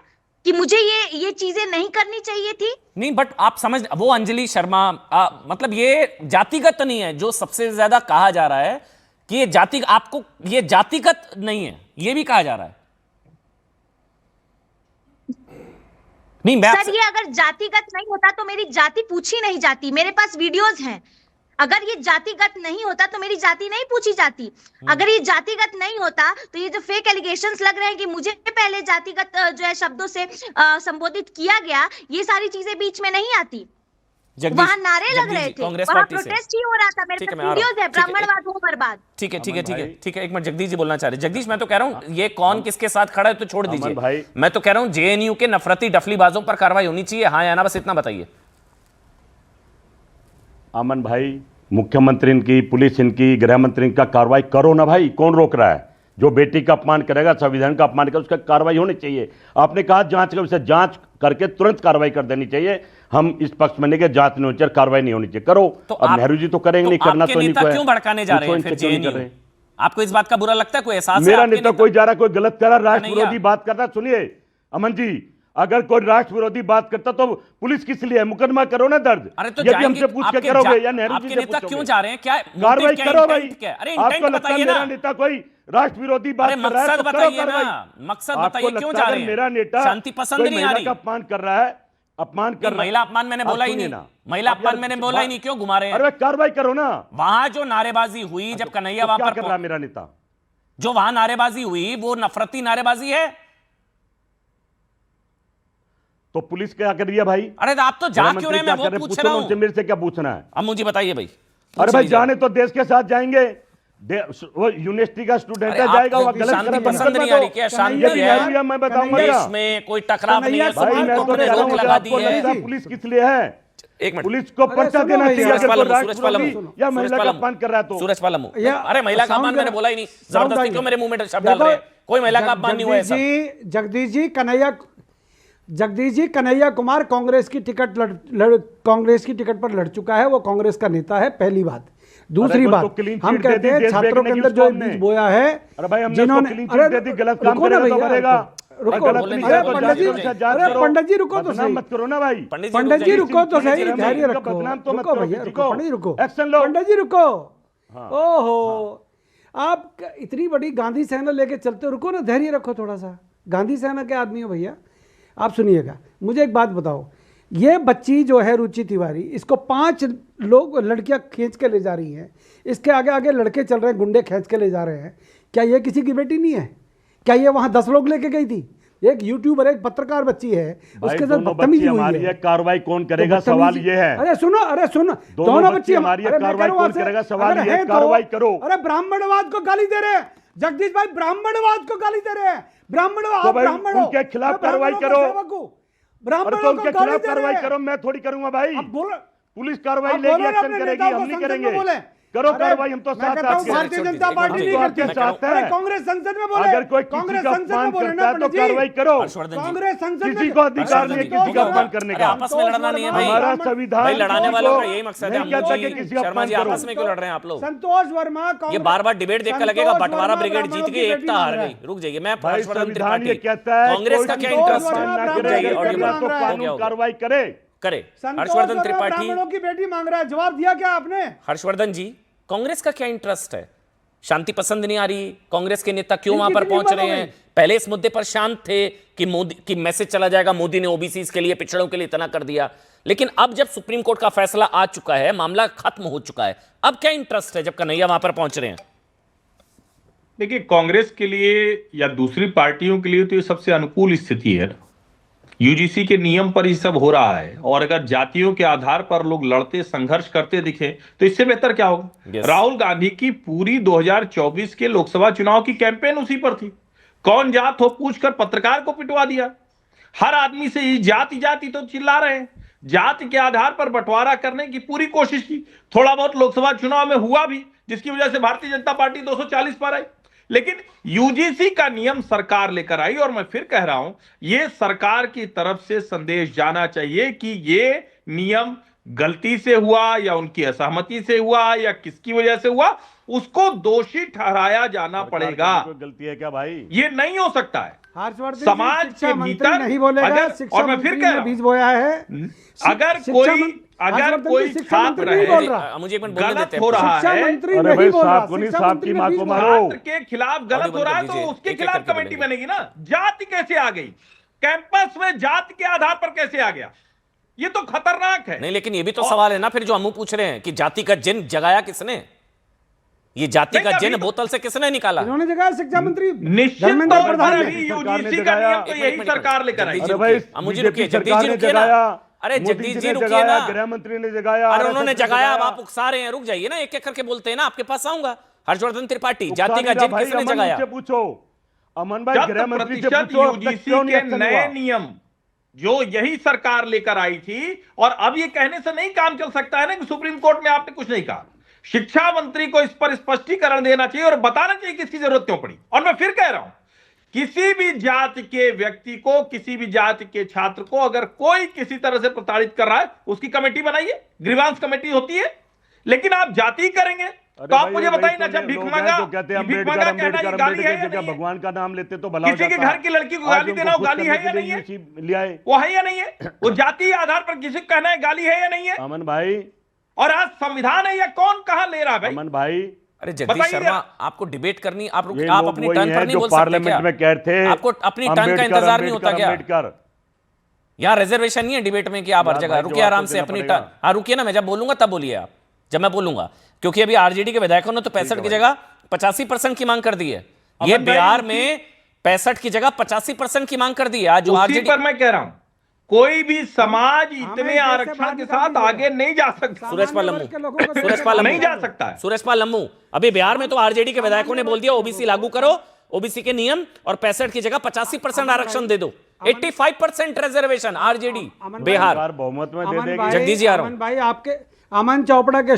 कि मुझे ये चीजें नहीं करनी चाहिए थी? नहीं, बट आप समझ, वो अंजलि शर्मा, मतलब ये जातिगत नहीं है। जो सबसे ज्यादा कहा जा रहा है कि ये आपको ये जातिगत नहीं है, ये भी कहा जा रहा है। नहीं, सर, ये अगर जातिगत नहीं होता तो मेरी जाति पूछी नहीं जाती। मेरे पास वीडियोस हैं। अगर ये जातिगत नहीं होता तो मेरी जाति नहीं पूछी जाती। अगर ये जातिगत नहीं होता तो ये जो फेक एलिगेशंस लग रहे हैं कि मुझे पहले जातिगत जो है शब्दों से संबोधित किया गया, ये सारी चीजें बीच में नहीं आती। वहां नारे लग रहे थे, वहां प्रोटेस्ट ही हो रहा था। मेरे पास वीडियोस है, ब्राह्मणवाद हो बर्बाद। ठीक है। एक मिनट, जगदीश जी बोलना चाह रहे। जगदीश, मैं तो कह रहा हूं ये कौन किसके साथ खड़ा है तो छोड़ दीजिए। मैं तो कह रहा हूं जेएनयू के नफरती डफलीबाजों पर कार्रवाई होनी चाहिए, हाँ या ना, बस इतना बताइए। अमन भाई, मुख्यमंत्री इनकी, पुलिस इनकी, गृह मंत्री इनका कार्रवाई करो ना भाई, कौन रोक रहा है? जो बेटी का अपमान करेगा, संविधान का अपमान करेगा, उसका कार्रवाई होनी चाहिए। आपने कहा जांच का विषय, जांच करके तुरंत कार्रवाई कर देनी चाहिए। हम इस पक्ष में नहीं कि जांच नहीं होनी चाहिए, कार्रवाई नहीं होनी चाहिए, करो। तो अब नेहरू जी तो करेंगे नहीं, करना तो इनको है। क्यों भड़काने जा रहे हैं फिर जेएनयू? आपको इस बात का बुरा लगता है? कोई एहसास है? मेरा नेता कोई जा रहा, कोई गलत कर रहा, राष्ट्र विरोधी बात करता। सुनिए अमन जी, अगर कोई राष्ट्र विरोधी बात करता तो पुलिस किस लिए है? मुकदमा करो ना दर्ज। अरे तो यदि हमसे पूछ के करोगे या नेहरू जी से नेता क्यों जा रहे हैं? क्या कार्रवाई करो भाई? अरे आपको लगता है मेरा नेता कोई राष्ट्र विरोधी बात अरे कर रहा है मकसद तो करो बताइए कार्रवाई। ना, मकसद आपको बताइए क्यों लगता जा है रहे अगर हैं? मेरा नेता शांति पसंद कोई नहीं आ महिला रही। का अपमान कर रहा है, अपमान कर रहा है। महिला अपमान मैंने आप बोला ही सुनिए नहीं, ना। महिला आप अपमान यार मैंने बोला ही नहीं, क्यों घुमा रहे हैं? अरे कार्रवाई करो ना। वहां जो नारेबाजी हुई जब कन्हैया तो वहां क्या पर कर रहा है मेरा नेता? जो वहां नारेबाजी हुई वो नफरती नारेबाजी है। तो पुलिस क्या कर रही है भाई? अरे तो आप तो जा क्यों रहे हैं? मैं वो पूछ रहा उनसे हूं। मेरे से क्या पूछना है? अब मुझे बताइए भाई। अरे भाई जाने तो देश के साथ जाएंगे, वो यूनिवर्सिटी का स्टूडेंट है, जाएगा वो गलत शांति करे, पसंद नहीं आ रही क्या? शांति ये है बिहारी है, मैं बताऊंगा देश ना में, कोई टकराव नहीं है, भाई। सुप्रीम मैं तो कोर्ट ने कह रहा रोक हूं लगा आपको दी है। लगता है पुलिस किस लिए है? एक मिनट, पुलिस को अरे पर्चा सुनो देना भैया, चाहिए अगर कोई सूरज राष्ट्र पालम, विरोधी या महिला का अपमान कर रहा है तो। सूरज पालम, या अरे महिला का अपमान साउंड मैंने बोला ही नहीं, जबरदस्ती क्यों मेरे मुंह में शब्द डाल रहे हैं? कोई महिला का अपमान नहीं हुआ है सर। जगदीश जी कन्हैया कुमार कांग्रेस की टिकट कांग्रेस की टिकट पर लड़ चुका है, वो कांग्रेस का नेता है, पहली बात। दूसरी अरे बात, तो क्लीन हम चिट दे कहते दी, हैं देश छात्रों के बेचने की अंदर जो उसको हमने। बीज बोया है, अरे भाई हमने जिन्होंने उसको क्लीन चिट दे दी, गलत काम रुको ना करेगा तो भैया, करेगा। रुको, गलत अरे नहीं करेगा तो पंडित जी, जांच अरे करो। पंडित जी रुको तो बदनाम सही, मत करो ना भाई। पंडित जी रुको तो सही, पंडित जी, धैर्य इनका रखो, बदनाम तो मत रुको करो भैया, किसी रुको, को। पंडित जी रुको, एक्शन लो। पंडित जी रुको। हाँ, ओहो, आप इतनी बड़ी गांधी सेना लेके चलते हो, रुको ना, धैर्य रखो थोड़ा सा। गांधी सेना के आदमी हो भैया, आप सुनिएगा। मुझे एक बात बताओ, ये बच्ची जो है रुचि तिवारी, इसको 5 लोग लड़कियां खींच के ले जा रही हैं, इसके आगे आगे लड़के चल रहे हैं, गुंडे खींच के ले जा रहे हैं। क्या ये किसी की बेटी नहीं है? क्या ये वहां 10 लोग लेके गई थी? एक यूट्यूबर, एक पत्रकार बच्ची है, उसके साथ बदतमीजी हुई है। कार्रवाई कौन करेगा, तो सवाल ये है। अरे सुनो, दोनों बच्ची हमारी है, कार्रवाई कौन करेगा, सवाल ये है, कार्रवाई करो। अरे ब्राह्मणवाद को गाली दे रहे हैं जगदीश भाई, ब्राह्मणवाद को गाली दे रहे हैं। ब्राह्मणवाद, तो भाई ब्राह्मण उनके खिलाफ कार्रवाई करो। ब्राह्मणों तो उनके को गाली खिलाफ दे रहे कार्रवाई हैं। करो, मैं थोड़ी करूंगा भाई। अब बोलो, पुलिस कार्रवाई आप लेगी, बोलो ना एक्शन अपने करेगी, नेताओं को हम नहीं संसद में करेंगे। बोले। करो अरे, कार्रवाई, हम तो मैं साथ कहता हूं आपके हैं। भारतीय जनता पार्टी नहीं करती। आपके साथ अरे है। कांग्रेस संसद में बोले, अगर कोई किसी कांग्रेस का संसद में अपमान बोले करता ना है तो पंडित जी। कार्रवाई करो। हर्षवर्धन जी, कांग्रेस संसद किसी में को अधिकार नहीं है किसी का अपमान करने अरे का। आपस में लड़ना नहीं है भाई। हमारा संविधान भाई लड़ाने वालों का को यही मकसद है। नहीं कहता अम्मू कि जी, किसी शर्मा अपमान जी, करो। आपस में क्यों लड़ रहे हैं आप लोग? संतोष वर्मा, ये बार-बार डिबेट देख कर लगेगा संतोष बंटवारा वर्मा ब्रिगेड ब्राह्मणों जीत की गई, बेटी एकता मांग हार रहा गई। है। रुक जाइए, मैं भाई हर्षवर्धन संविधान ये त्रिपाठी, कहता है कांग्रेस का क्या इंटरेस्ट है? रुक जाइए, ऑडियो मांग में रहा है। हो गया, हो गया। कार्रवाई करे। करे संतोष हर्षवर्धन वर्मा त्रिपाठी। ब्राह्मणों की बेटी मांग रहा है, जवाब दिया क्या आपने? हर्षवर्धन जी, कांग्रेस का क्या इंटरेस्ट है? शांति पसंद नहीं आ रही, कांग्रेस के नेता क्यों वहां पर कितनी पहुंच रहे बार हैं? पहले इस मुद्दे पर शांत थे कि मोदी की मैसेज चला जाएगा, मोदी ने ओबीसी के लिए, पिछड़ों के लिए इतना कर दिया। लेकिन अब जब सुप्रीम कोर्ट का फैसला आ चुका है, मामला खत्म हो चुका है, अब क्या इंटरेस्ट है जब कन्हैया वहां पर पहुंच रहे हैं? देखिए, कांग्रेस के लिए या दूसरी पार्टियों के लिए तो ये सबसे अनुकूल स्थिति है। यूजीसी के नियम पर ही सब हो रहा है, और अगर जातियों के आधार पर लोग लड़ते संघर्ष करते दिखे तो इससे बेहतर क्या होगा? Yes. राहुल गांधी की पूरी 2024 के लोकसभा चुनाव की कैंपेन उसी पर थी। कौन जात हो पूछकर पत्रकार को पिटवा दिया। हर आदमी से ये जाति जाति तो चिल्ला रहे हैं, जाति के आधार पर बंटवारा करने की पूरी कोशिश की। थोड़ा बहुत लोकसभा चुनाव में हुआ भी, जिसकी वजह से भारतीय जनता पार्टी 240 पर आई। लेकिन यूजीसी का नियम सरकार लेकर आई, और मैं फिर कह रहा हूं, यह सरकार की तरफ से संदेश जाना चाहिए कि यह नियम गलती से हुआ या उनकी असहमति से हुआ या किसकी वजह से हुआ, उसको दोषी ठहराया जाना पड़ेगा। कोई गलती है क्या भाई? ये नहीं हो सकता है। हर्षवर्धन जी, समाज शिक्षा के मंत्री भीतर नहीं बोलेगा, अगर, शिक्षा और मैं फिर मंत्री कह ने रहा बीज हूं, बोया है। अगर हर्षवर्धन कोई जी, शिक्षा छात्र मंत्री नहीं बोल है, रहा। मुझे एक मिनट बोलने गलत देते हैं। हो रहा शिक्षा है, मंत्री अरे नहीं भाई, बोल रहा, साहब को नहीं, शिक्षा साहब मंत्री की ने मां बीज को बोया। मारो। छात्र के खिलाफ गलत ऑडियो हो रहा है बंद तो कर दीजिए, उसके एक-एक खिलाफ करके कमेटी बोलेंगे। बनेगी ना। जाति कैसे आ गई कैंपस में? जाति के आधार पर कैसे आ गया? ये तो खतरनाक है। नहीं, लेकिन ये भी तो सवाल है ना फिर जो अम्मू पूछ रहे हैं कि जाति का जिन जगाया किसने? ये जाति का नहीं, जिन अभी- बोतल से किसने निकाला? इन्होंने जगह शिक्षा मंत्री निश्चित धर्मेंद्र तौर पर प्रधान अभी ने। यूजीसी का नियम तो यही सरकार लेकर आई। जगदीश जी अरे भाई, रुकिए, अम्मू जी बीजेपी रुकिए, जगदीश सरकार जी ने रुकिए ना। जगाया, अरे मोदी जगदीश जी जी ने रुकिए जगाया, ना। गृह मंत्री ने जगाया, अरे RSS उन्होंने ने जगाया, अब आप उकसा रहे हैं, रुक जाइए ना, एक एक करके बोलते हैं ना, आपके पास आऊंगा। हर्षवर्धन त्रिपाठी, जाति का जिन भाई, किसने अमन जगाया? से पूछो, अमन भाई, शत गृह मंत्री से प्रतिशत पूछो, अब तक यूजीसी क्यों नहीं के एक्शन नए हुआ? नियम जो यही सरकार लेकर आई थी, और अब ये कहने से नहीं काम चल सकता है ना कि सुप्रीम कोर्ट में आपने कुछ नहीं कहा। शिक्षा मंत्री को इस पर स्पष्टीकरण देना चाहिए और बताना चाहिए किसकी जरूरत क्यों पड़ी। और मैं फिर कह रहा हूं, किसी भी जाति के व्यक्ति को, किसी भी जाति के छात्र को अगर कोई किसी तरह से प्रताड़ित कर रहा है, उसकी कमेटी बनाइए, ग्रीवांस कमेटी होती है। लेकिन आप जाति करेंगे तो आप मुझे बताइए ना, जब भीख मांगा, भीख मांगा कहना ये गाली है या नहीं है? भगवान का नाम लेते तो भला हो किसी के जाता। घर की लड़की को गाली देना वो गाली है या नहीं है? ले आए वो है या नहीं है? वो जाति आधार पर किसी को कहना है गाली है या नहीं है? अमन भाई, और आज संविधान है या कौन कहां ले रहा है भाई? अमन भाई, अरे जगदीश बताइए शर्मा, आप। आपको डिबेट करनी, आप ये आप लोग अपनी वही टर्न हैं पर नहीं जो बोल सकते पार्लियामेंट क्या? में कह रहे थे आपको अपनी टर्न का इंतजार नहीं होता क्या? अम्बेडकर यहाँ रिजर्वेशन नहीं है डिबेट में कि आप हर यार जगह भाई, रुकिए, जवाब आराम तो से देना अपनी पड़ेगा। टर्न। हाँ रुकिए ना, मैं जब बोलूंगा तब बोलिए आप, जब मैं बोलूंगा, क्योंकि अभी आरजेडी के विधायकों ने तो 65 की जगह 85% की मांग कर दी है। ये अमन भाई, बिहार में 65 की जगह 85% की मांग कर दी है। आज जो उसी आरजेडी, पर मैं कह रहा हूं, कोई भी समाज इतने इस देश से आरक्षण बाहर के निकाल साथ दीजिएगा। आगे नहीं जा सकता। सुरेशपाल सामान्य वर्ग के लोगों को लम्बू, सुरेशपाल नहीं लम्बू, जा सकता है। सुरेशपाल लम्बू, अभी बिहार में तो आरजेडी के विधायकों ने बोल दिया ओबीसी लागू करो, ओबीसी के नियम, और 65 की जगह 85% आरक्षण दे दो, 85% रिजर्वेशन आरजेडी बिहार। सरकार बहुमत में दे अमन देगी। भाई, जगदीश जी आ रहा हूं। अमन भाई, आपके अमन चोपड़ा के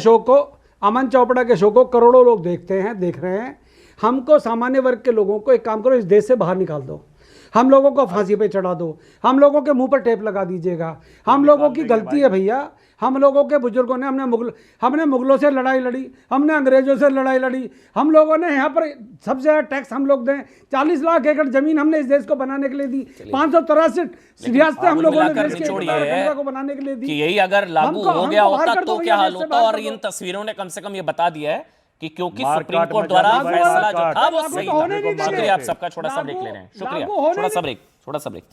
शो को करोड़ों लोग देखते हैं, देख रहे हैं। हमको सामान्य वर्ग के लोगों को एक काम करो, इस देश से बाहर निकाल दो, हम लोगों को फांसी पे चढ़ा दो, हम लोगों के मुंह पर टेप लगा दीजिएगा। हम लोगों की गलती है भैया, हम लोगों के बुजुर्गों ने, हमने मुगलों से लड़ाई लड़ी, हमने अंग्रेजों से लड़ाई लड़ी, हम लोगों ने यहाँ पर सबसे ज़्यादा टैक्स हम लोग दें, 40 लाख एकड़ जमीन हमने इस देश को बनाने के लिए दी, 583 रियासतें हम लोगों ने देश के गणतंत्र को बनाने के लिए दी। कि यही अगर लागू हमको- हो गया हमको बाहर होता कर दो तो भैया, क्या हाल देश से होता, बाहर और कर इन दो। तस्वीरों ने कम से कम ये बता दिया है कि क्योंकि मार सुप्रीम काट कोर्ट मचा द्वारा दी भाई, फैसला मार जो काट। था वो लागू सही तो होने था। नहीं देंगे। शुक्रिया आप सबका, छोटा सा ब्रेक ले रहे हैं, शुक्रिया, लागू होने थोड़ा सा नहीं- ब्रेक, थोड़ा सा ब्रेक।